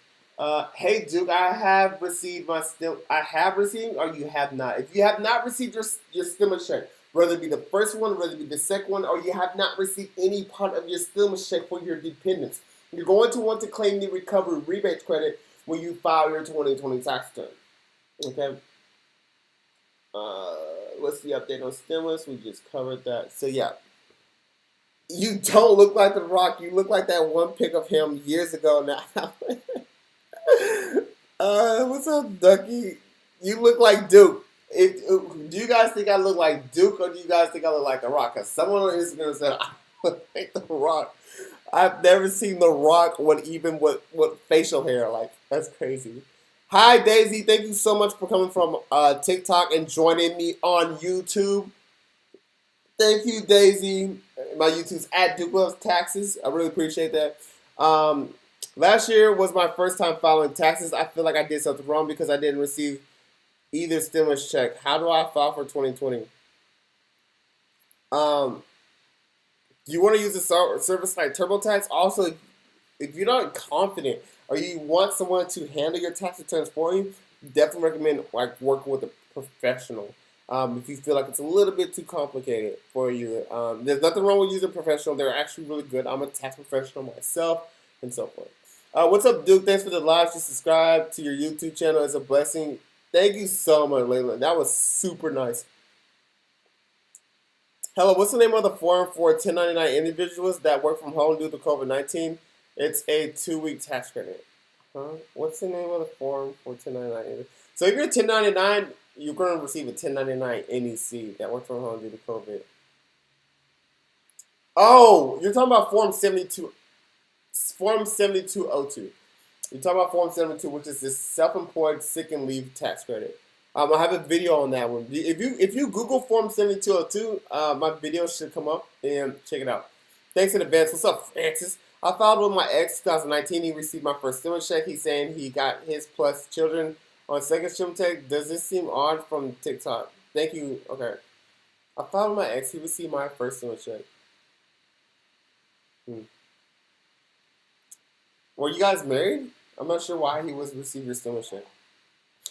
Hey Duke, I have received my stim. I have received, or you have not. If you have not received your stimulus check, whether it be the first one, whether it be the second one, or you have not received any part of your stimulus check for your dependents, you're going to want to claim the recovery rebate credit when you file your 2020 tax return. Okay. What's the update on stimulus? We just covered that. So yeah, you don't look like The Rock. You look like that one pic of him years ago now. What's up, Ducky? You look like Duke. Do you guys think I look like Duke, or do you guys think I look like The Rock? Because someone on Instagram said I look like The Rock. I've never seen The Rock with facial hair. Like, that's crazy. Hi, Daisy. Thank you so much for coming from TikTok and joining me on YouTube. Thank you, Daisy. My YouTube's at Duke Loves Taxes. I really appreciate that. Last year was my first time filing taxes. I feel like I did something wrong because I didn't receive either stimulus check. How do I file for 2020? Do you want to use a service like TurboTax? Also, if you're not confident or you want someone to handle your tax returns for you, definitely recommend like working with a professional. If you feel like it's a little bit too complicated for you, there's nothing wrong with using a professional. They're actually really good. I'm a tax professional myself, and so forth. What's up, Duke? Thanks for the live. Just subscribe to your YouTube channel. It's a blessing. Thank you so much, Layla. That was super nice. Hello, what's the name of the form for 1099 individuals that work from home due to COVID-19? It's a 2-week tax credit. Huh? What's the name of the form for 1099? So if you're 1099, you're going to receive a 1099 NEC that works from home due to COVID. Oh, you're talking about Form 72. Form 7202. You're talking about Form 72, which is this self-employed sick and leave tax credit. I have a video on that one. If you Google Form 7202, my video should come up, and check it out. Thanks in advance. What's up, Francis? I filed with my ex 2019. He received my first stimulus check. He's saying he got his plus children on second stimulus check. Does this seem odd from TikTok? Thank you. Okay. I filed with my ex. He received my first stimulus check. Were you guys married? I'm not sure why he was receiving your stimulus check.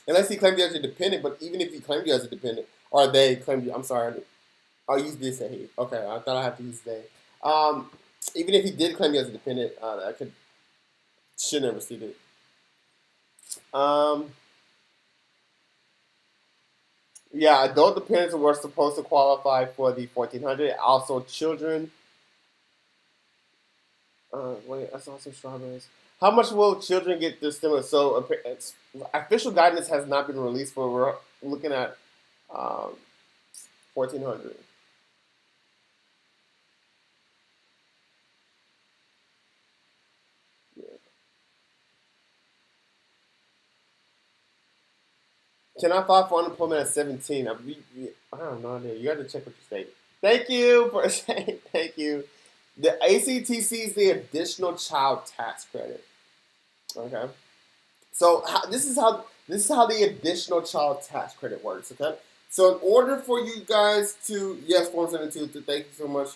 Unless he claimed you as a dependent, but even if he claimed you as a dependent, or they claimed you, I'm sorry, I'll use this say he. Okay, I thought I had to use they. Even if he did claim you as a dependent, shouldn't have received it. Yeah, adult dependents were supposed to qualify for the 1400. Also, children. Wait, I saw some strawberries. How much will children get this stimulus? So, official guidance has not been released, but we're looking at 1400. Yeah. Can I file for unemployment at 17? I don't know. You got to check with your state. Thank you for saying thank you. The ACTC is the additional child tax credit. Okay. So this is how the additional child tax credit works. Okay. So in order for you guys to Form 72, thank you so much.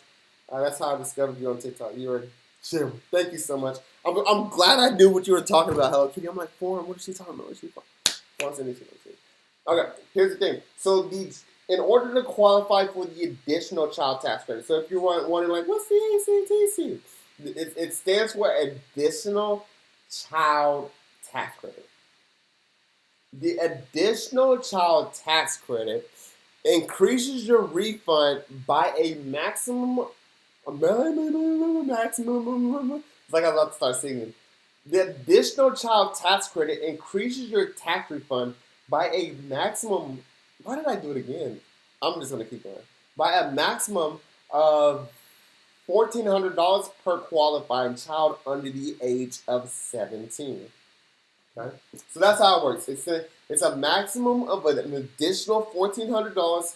That's how I discovered you on TikTok. You're a gem. Thank you so much. I'm glad I knew what you were talking about. Hello Kitty. I'm like, Form. What is she talking about? What is she talking? Form 72. Okay. Here's the thing. So in order to qualify for the additional child tax credit, so if you're wondering like, what's the ACTC? It stands for Additional Child Tax Credit. The additional child tax credit increases your refund by a maximum. It's like I'm about to start singing. The additional child tax credit increases your tax refund by a maximum. Why did I do it again? I'm just gonna keep going. By a maximum of $1,400 per qualifying child under the age of 17. Okay, so that's how it works. It's a maximum of an additional $1,400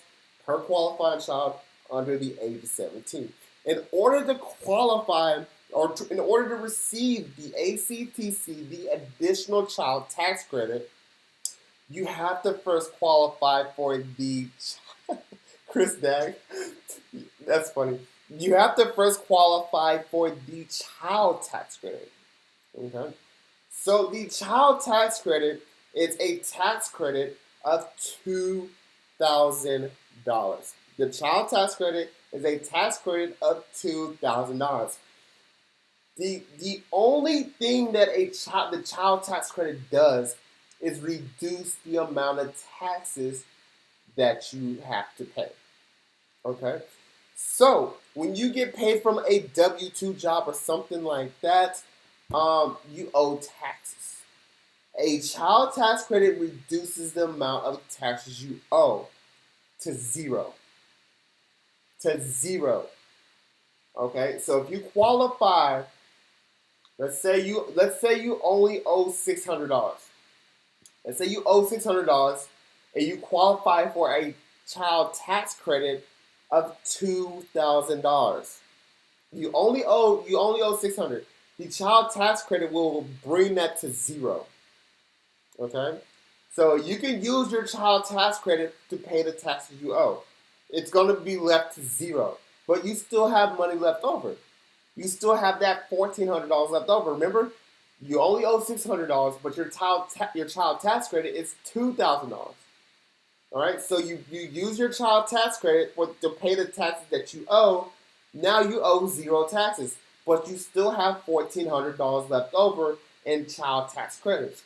per qualifying child under the age of 17. In order to qualify in order to receive the ACTC, the additional child tax credit, you have to first qualify for the Chris Dag. That's funny. You have to first qualify for the child tax credit. Okay. So the child tax credit is a tax credit of $2,000. The child tax credit is a tax credit of $2,000. The only thing that the child tax credit does is reduce the amount of taxes that you have to pay. Okay? So when you get paid from a W-2 job or something like that, you owe taxes. A child tax credit reduces the amount of taxes you owe to zero. To zero. Okay? So if you qualify, let's say you only owe $600. Let's say you owe $600 and you qualify for a child tax credit of $2,000. You only owe $600. The child tax credit will bring that to zero. Okay? So you can use your child tax credit to pay the taxes you owe. It's going to be left to zero. But you still have money left over. You still have that $1,400 left over. Remember, you only owe $600, but your child tax credit is $2,000. All right, so you use your child tax credit to pay the taxes that you owe. Now you owe zero taxes, but you still have $1,400 left over in child tax credits.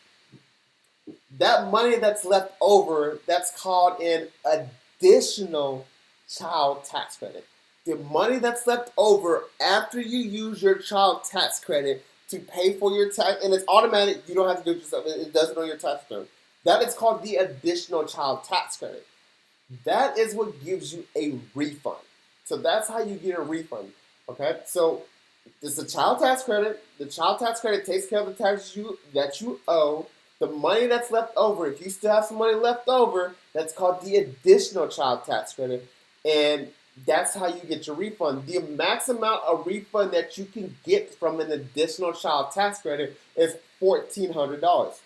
That money that's left over, that's called an additional child tax credit. The money that's left over after you use your child tax credit to pay for your tax, and it's automatic, you don't have to do it yourself, it does it on your tax return. That is called the additional child tax credit. That is what gives you a refund. So that's how you get a refund. Okay? So it's a child tax credit. The child tax credit takes care of the taxes that you owe. The money that's left over, if you still have some money left over, that's called the additional child tax credit. And that's how you get your refund. The max amount of refund that you can get from an additional child tax credit is $1,400.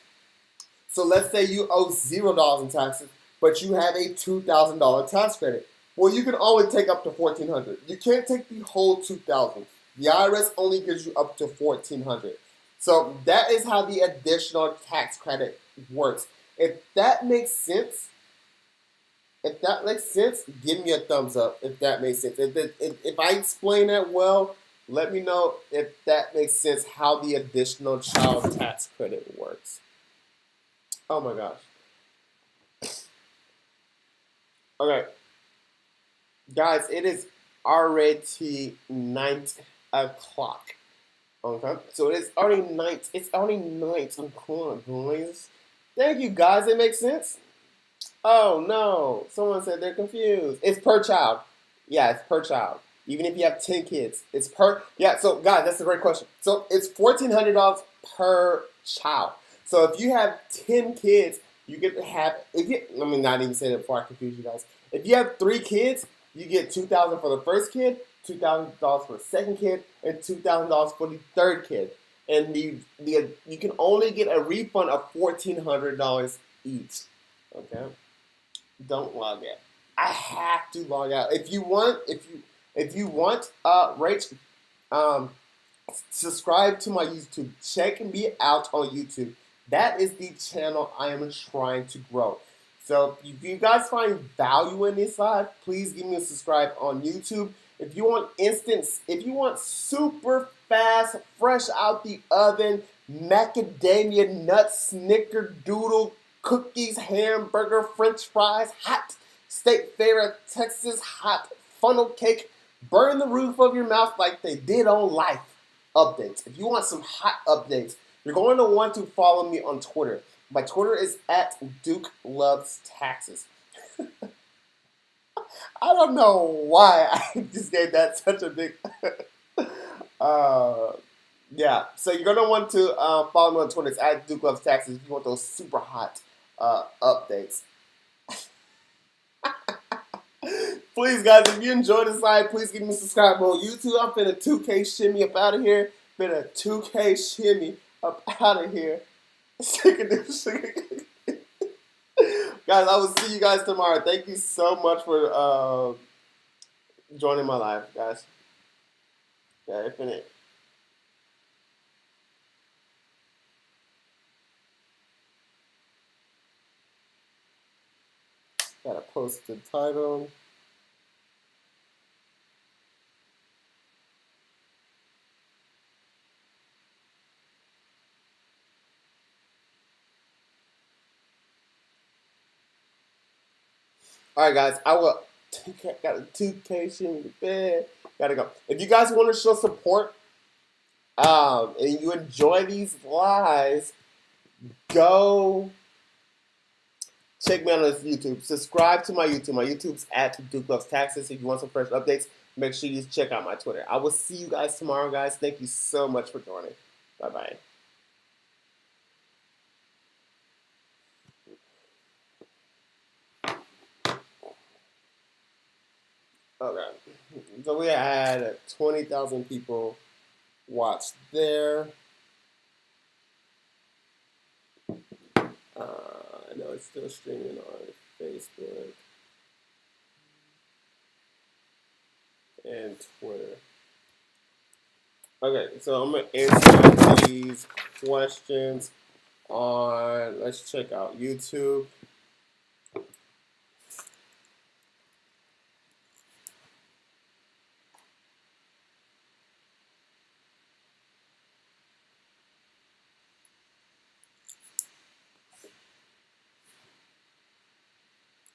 So let's say you owe $0 in taxes, but you have a $2,000 tax credit. Well, you can only take up to $1,400. You can't take the whole $2,000. The IRS only gives you up to $1,400. So that is how the additional tax credit works. If that makes sense, give me a thumbs up. If that makes sense, if I explain that well, let me know if that makes sense. How the additional child tax credit works. Oh my gosh. Okay. Guys, it is already 9 o'clock. Okay. So it's already night. It's already 9 o'clock, boys. Thank you, guys. It makes sense? Oh no. Someone said they're confused. It's per child. Yeah, it's per child. Even if you have 10 kids. It's per so guys, that's a great question. So it's $1,400 per child. So if you have 10 kids, you get to have, let me not even say that before I confuse you guys. If you have 3 kids, you get $2,000 for the first kid, $2,000 for the second kid, and $2,000 for the third kid. And you can only get a refund of $1,400 each. Okay? Don't log out. I have to log out. If you want, Rach, subscribe to my YouTube. Check me out on YouTube. That is the channel I am trying to grow. So if you guys find value in this live, please give me a subscribe on YouTube. If you want super fast, fresh out the oven, macadamia nut, snickerdoodle, cookies, hamburger, french fries, hot state favorite Texas hot funnel cake, burn the roof of your mouth like they did on Life updates. If you want some hot updates, you're going to want to follow me on Twitter. My Twitter is at Duke Loves Taxes. I don't know why I just gave that such a big. So you're gonna want to follow me on Twitter. It's at Duke Loves Taxes if you want those super hot updates. Please, guys, if you enjoyed this live, please give me a subscribe on YouTube. I'm finna 2K shimmy up out of here. Finna 2K shimmy up out of here. Sick of this shit. Guys, I will see you guys tomorrow. Thank you so much for joining my live, guys. Yeah, infinite. Gotta post the title. All right, guys. I will. Got a 2K shimmy to bed. Gotta go. If you guys want to show support, and you enjoy these lives, go check me out on this YouTube. Subscribe to my YouTube. My YouTube's at Duke Loves Taxes. If you want some fresh updates, make sure you check out my Twitter. I will see you guys tomorrow, guys. Thank you so much for joining. Bye bye. Okay. So we had 20,000 people watch there. I know it's still streaming on Facebook and Twitter. Okay, so I'm gonna answer these questions on. Let's check out YouTube.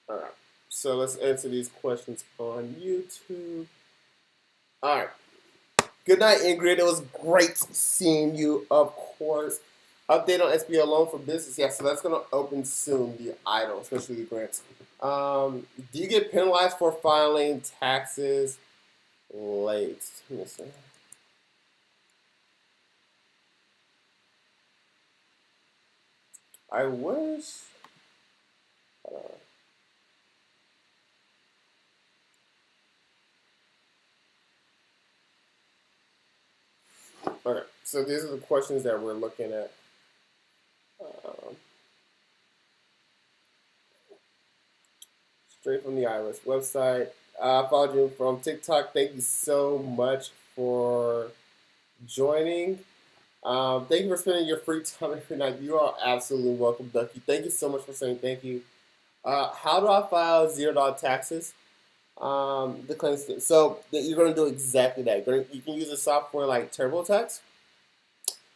All right, so let's answer these questions on YouTube. All right. Good night, Ingrid. It was great seeing you, of course. Update on SBA loan for business. Yeah, so that's going to open soon, the idle, especially the grants. Do you get penalized for filing taxes late? Let me see. I wish. Okay, so these are the questions that we're looking at. Straight from the IRS website. I followed you from TikTok. Thank you so much for joining. Thank you for spending your free time every night. You are absolutely welcome, Ducky. Thank you so much for saying thank you. How do I file $0 taxes? The claim state. So you're going to do exactly that. You can use a software like TurboTax.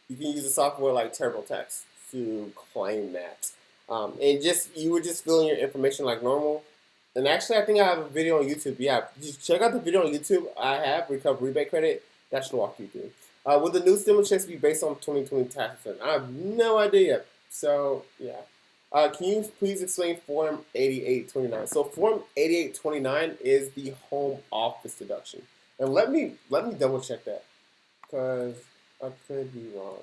You can use a software like TurboTax to claim that. And you would just fill in your information like normal. And actually, I think I have a video on YouTube. Yeah, just check out the video on YouTube. I have Recover Rebate Credit. That should walk you through. Will the new stimulus checks be based on 2020 tax return? I have no idea yet. So, yeah. Can you please explain Form 8829? So, Form 8829 is the home office deduction. And let me double check that, because I could be wrong.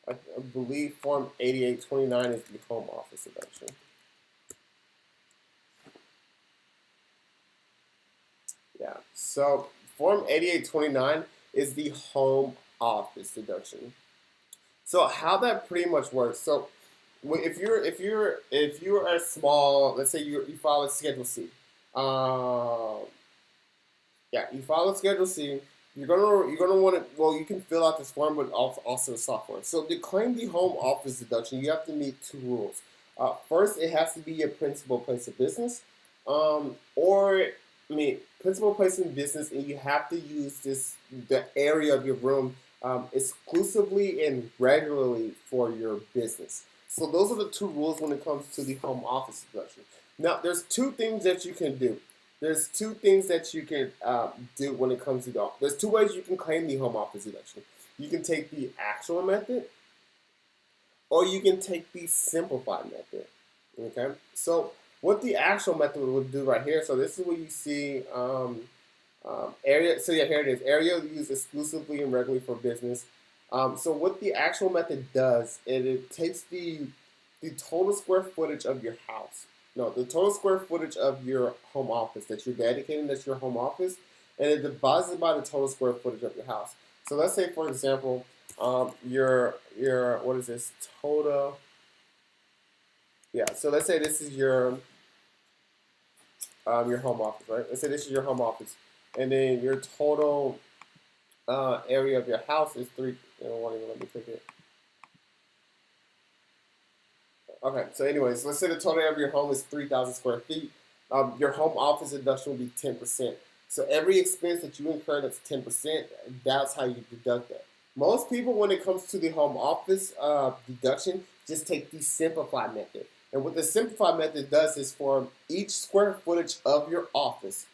I believe Form 8829 is the home office deduction. Yeah, so Form 8829 is the home office deduction. So how that pretty much works. So if you're a small, let's say you file a Schedule C. Yeah, you file a Schedule C. You're gonna want to. Well, you can fill out this form, but also the software. So to claim the home office deduction, you have to meet two rules. First, it has to be your principal place of business, principal place in business, and you have to use the area of your room exclusively and regularly for your business. So those are the two rules when it comes to the home office deduction. Now, there's two things that you can do. There's two things that you can do when it comes to there's two ways you can claim the home office deduction. You can take the actual method, or you can take the simplified method. Okay, so what the actual method would do right here. So this is where you see area. So yeah, here it is. Area used exclusively and regularly for business. So what the actual method does, it takes the total square footage of your house. no, the total square footage of your home office that you're dedicating, that's your home office, and it divides by the total square footage of your house. So let's say, for example, your what is this total? Yeah. So let's say this is your home office, right? Let's say this is your home office, and then your total area of your house is three. You know, won't even let me click it. Okay, so anyways, let's say the total area of your home is 3,000 square feet. Your home office deduction will be 10%. So every expense that you incur that's 10%, that's how you deduct that. Most people, when it comes to the home office deduction, just take the simplified method. And what the simplified method does is for each square footage of your office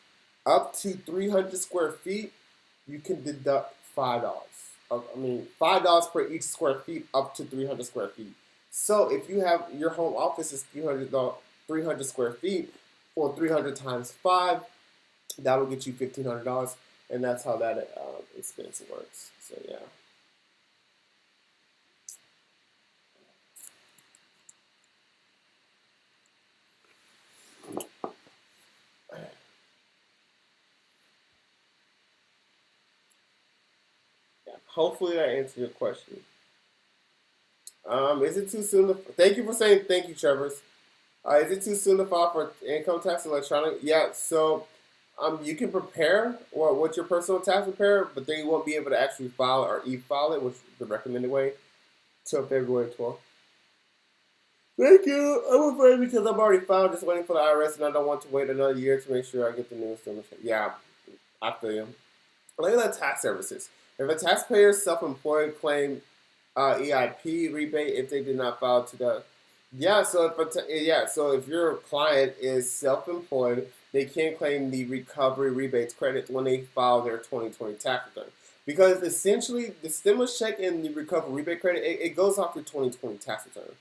up to 300 square feet, you can deduct $5. $5 per each square feet up to 300 square feet. So if you have your home office is 300 square feet, or 300 times 5, that will get you $1,500, and that's how that expense works. So yeah. Hopefully that answered your question. Is it too soon to? Thank you for saying thank you, Trevor. Is it too soon to file for income tax electronic? Yeah, so you can prepare or what's your personal tax prepare, but then you won't be able to actually file or e-file it, which is the recommended way, till February 12th. Thank you. I'm afraid because I'm already filed, just waiting for the IRS, and I don't want to wait another year to make sure I get the new stimulus. Yeah, I feel you. Look at the tax services. If a taxpayer is self-employed claim EIP rebate if they did not file to the so if your client is self-employed, they can claim the recovery rebates credit when they file their 2020 tax return. Because essentially, the stimulus check and the recovery rebate credit, it goes off your 2020 tax return,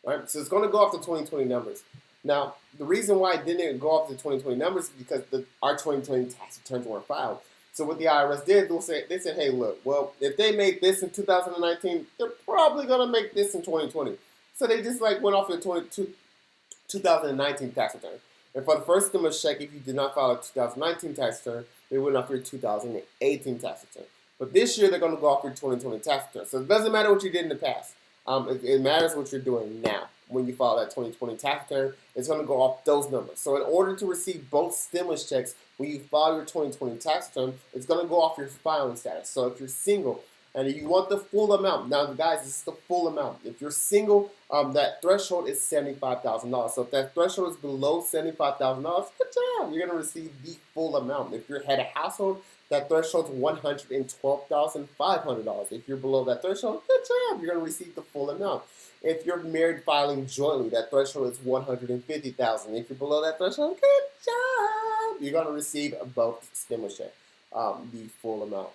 right? So it's going to go off the 2020 numbers. Now, the reason why it didn't go off the 2020 numbers is because our 2020 tax returns weren't filed. So what the IRS did, they said, hey, look, well, if they made this in 2019, they're probably going to make this in 2020. So they just like went off your 2019 tax return. And for the first stimulus check, if you did not file a 2019 tax return, they went off your 2018 tax return. But this year, they're going to go off your 2020 tax return. So it doesn't matter what you did in the past. It matters what you're doing now. When you file that 2020 tax return, it's going to go off those numbers. So in order to receive both stimulus checks, when you file your 2020 tax return, it's going to go off your filing status. So if you're single and you want the full amount, now guys, this is the full amount. If you're single, that threshold is $75,000. So if that threshold is below $75,000, good job. You're going to receive the full amount. If you're head of household, that threshold is $112,500. If you're below that threshold, good job. You're going to receive the full amount. If you're married filing jointly, that threshold is $150,000. If you're below that threshold, good job. You're going to receive both stimulus check, the full amount.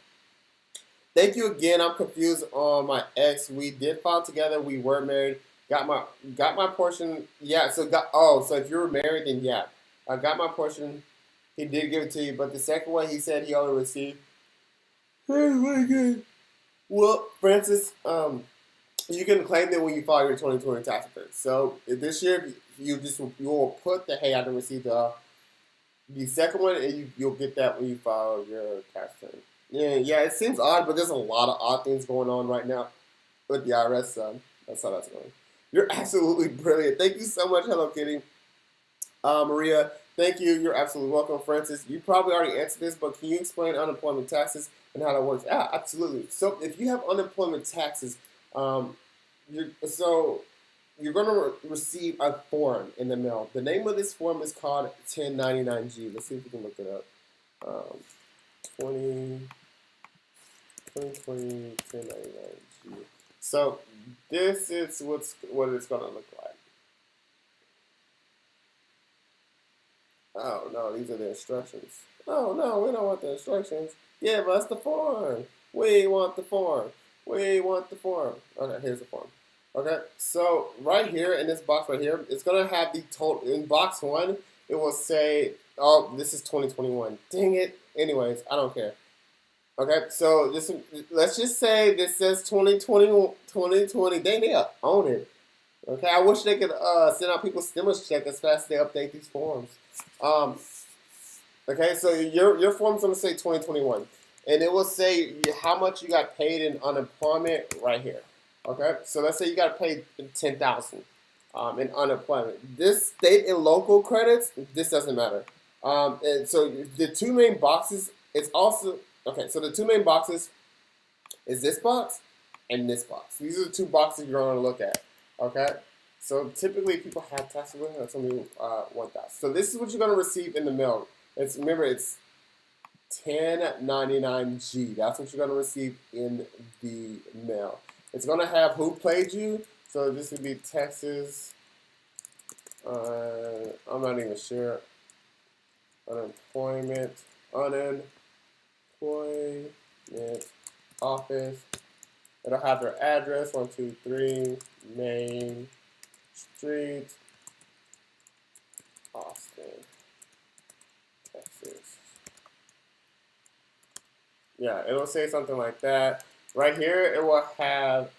Thank you again. I'm confused on my ex. We did file together. We were married. Got my portion. Yeah. So if you were married, then yeah, I got my portion. He did give it to you, but the second one he said he only received. Oh my god. Well, Francis, you can claim that when you file your 2020 tax return. So this year you will put the hey I didn't receive the second one, and you'll get that when you file your tax return. Yeah, it seems odd, but there's a lot of odd things going on right now with the IRS. That's how that's going. You're absolutely brilliant. Thank you so much, Hello Kitty. Maria, thank you. You're absolutely welcome, Francis. You probably already answered this, but can you explain unemployment taxes and how that works? Yeah, absolutely. So if you have unemployment taxes, you're going to receive a form in the mail. The name of this form is called 1099-G. Let's see if we can look it up. 2020 1099-G. So this is what it's going to look like. Oh, no, these are the instructions. Oh, no, we don't want the instructions. Give us the form. We want the form. We want the form. Okay, here's the form. Okay, so right here in this box right here, it's going to have the total. In box 1, it will say, oh, this is 2021. Dang it. Anyways, I don't care. Okay, so let's just say this says 2020. Dang, they own it. Okay, I wish they could send out people's stimulus check as fast as they update these forms. Um, okay, so your form's gonna say 2021, and it will say how much you got paid in unemployment right here. Okay, so let's say you got paid 10,000 in unemployment. This state and local credits, this doesn't matter. And so the two main boxes, it's also okay. So the two main boxes is this box and this box. These are the two boxes you're going to look at. Okay. So typically people have taxes with it. Some people want that. So this is what you're going to receive in the mail. Remember it's 1099G. That's what you're going to receive in the mail. It's going to have who paid you. So this would be Texas. I'm not even sure. Unemployment office. It'll have their address, 123 Main Street, Austin, Texas. Yeah, it'll say something like that. Right here, it will have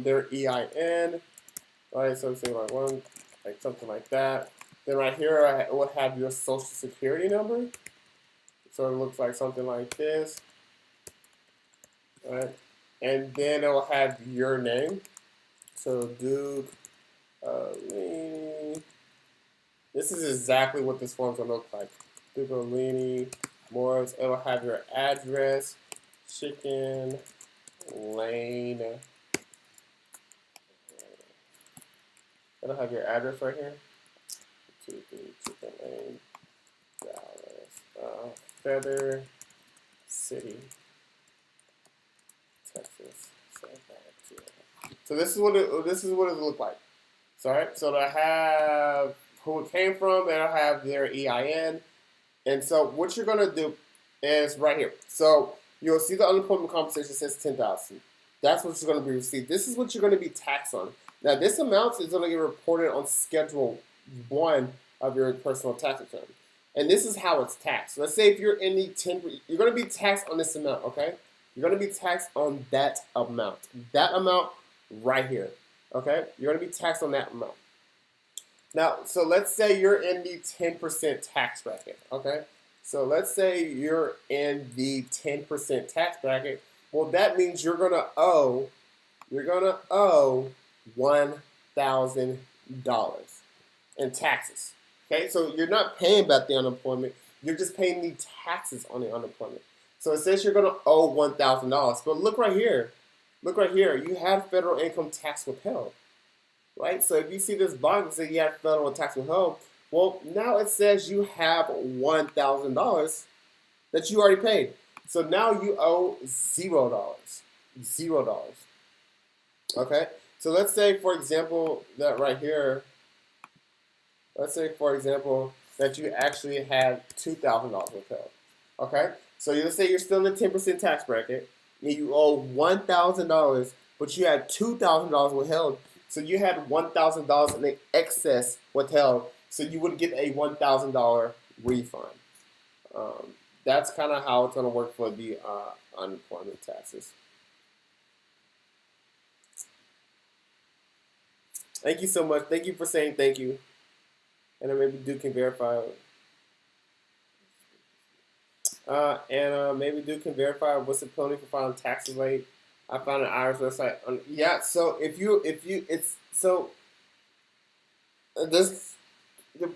their EIN, right? So say like something like that. Then right here, it will have your social security number. So it looks like something like this, right? And then it will have your name. So Duke Olini. This is exactly what this form's gonna look like. Duke Olini Morris. It will have your address, Chicken Lane. It'll have your address right here. 2-3 Chicken Lane, Dallas. Feather City, Texas. So this is what it look like. Sorry. So I have who it came from, and I have their EIN. And so what you're gonna do is right here. So you'll see the unemployment compensation says 10,000. That's what you're gonna be received. This is what you're gonna be taxed on. Now this amount is gonna get reported on Schedule 1 of your personal tax return. And this is how it's taxed. Let's say if you're in the 10, you're gonna be taxed on this amount, okay? You're gonna be taxed on that amount. That amount right here. Okay? You're gonna be taxed on that amount. Now, so let's say you're in the 10% tax bracket, okay? So let's say you're in the 10% tax bracket. Well, that means you're gonna owe $1,000 in taxes. Okay, so you're not paying back the unemployment, you're just paying the taxes on the unemployment. So it says you're gonna owe $1,000, but look right here. Look right here, you have federal income tax withheld, right? So if you see this box that you have federal tax withheld, well, now it says you have $1,000 that you already paid. So now you owe $0. $0. Okay? So let's say, for example, that right here, let's say, for example, that you actually have $2,000 withheld. Okay? So let's say you're still in the 10% tax bracket, and you owe $1,000, but you had $2,000 withheld. So you had $1,000 in excess withheld, so you would get a $1,000 refund. That's kind of how it's going to work for the unemployment taxes. Thank you so much. Thank you for saying thank you. And then maybe Duke can verify. Maybe Duke can verify what's the penalty for filing taxes late. I found an IRS website. Yeah, so this the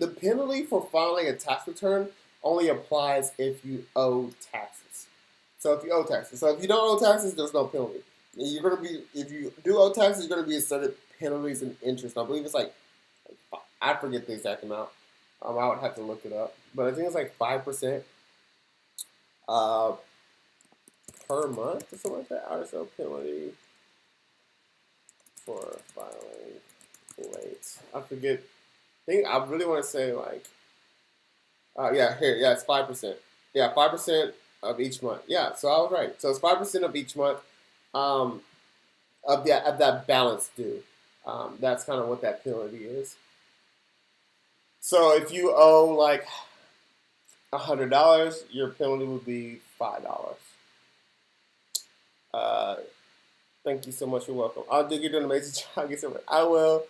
penalty for filing a tax return only applies if you owe taxes. So if you owe taxes, so if you don't owe taxes, there's no penalty. You're gonna be if you do owe taxes, you're gonna be assessed penalties and interest. I believe it's like I forget the exact amount. I would have to look it up, but I think it's like 5% per month or something like that. IRS penalty for filing late. I forget. I really want to say like, yeah, here, yeah, it's 5%. Yeah, 5% of each month. Yeah, so I was right. So it's 5% of each month of that balance due. That's kind of what that penalty is. So if you owe like $100, your penalty would be $5. I Thank you so much. You're welcome. I'll do. You're doing an amazing job. Get some. I will.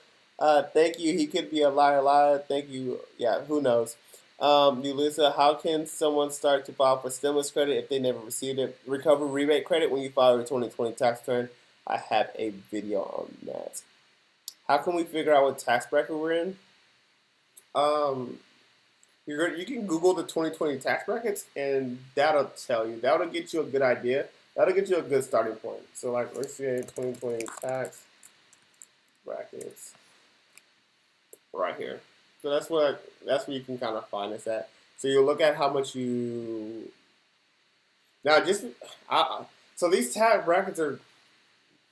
Thank you. He could be a liar. Thank you. Yeah. Who knows? Yulisa, how can someone start to file for stimulus credit if they never received it? Recover rebate credit when you file your 2020 tax return. I have a video on that. How can we figure out what tax bracket we're in? Um, you can Google the 2020 tax brackets, and that'll tell you. That'll get you a good idea. That'll get you a good starting point. So, like, let's say 2020 tax brackets right here. So that's where you can kind of find this at. So you look at how much you now just so these tax brackets are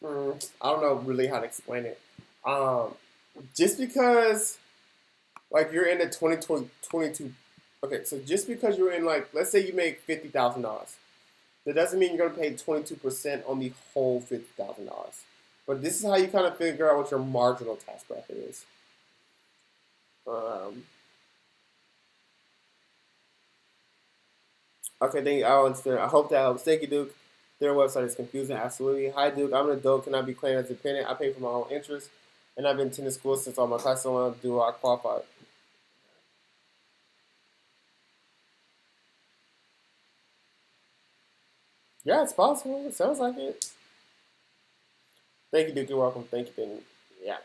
I don't know really how to explain it. Um, just because like you're in the 2022. Okay, so just because you're in like let's say you make $50,000, that doesn't mean you're gonna pay 22% on the whole $50,000. But this is how you kind of figure out what your marginal tax bracket is. Um, okay, thank you. I understand. I hope that helps. Thank you, Duke. Their website is confusing. Absolutely. Hi, Duke. I'm an adult. Cannot be claimed as a dependent. I pay for my own interest, and I've been attending school since all my classes are do I qualify? Yeah, it's possible. It sounds like it. Thank you, Duke. You're welcome. Thank you. Thank you. Yeah.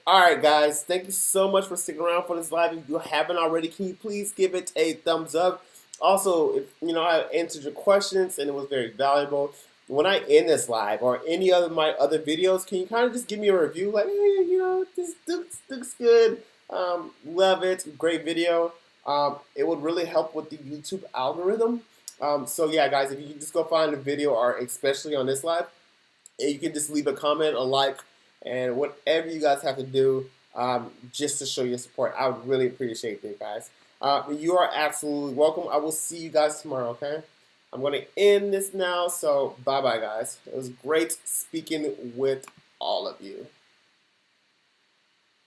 All right, guys. Thank you so much for sticking around for this live. If you haven't already, can you please give it a thumbs up? Also, if you know I answered your questions and it was very valuable. When I end this live or any other my other videos, can you kind of just give me a review? Like, hey, you know, this looks good. Love it. Great video. It would really help with the YouTube algorithm. So yeah, guys, if you can just go find the video, or especially on this live, and you can just leave a comment, a like, and whatever you guys have to do just to show your support. I would really appreciate that, guys. You are absolutely welcome. I will see you guys tomorrow, okay? I'm going to end this now, so bye-bye, guys. It was great speaking with all of you.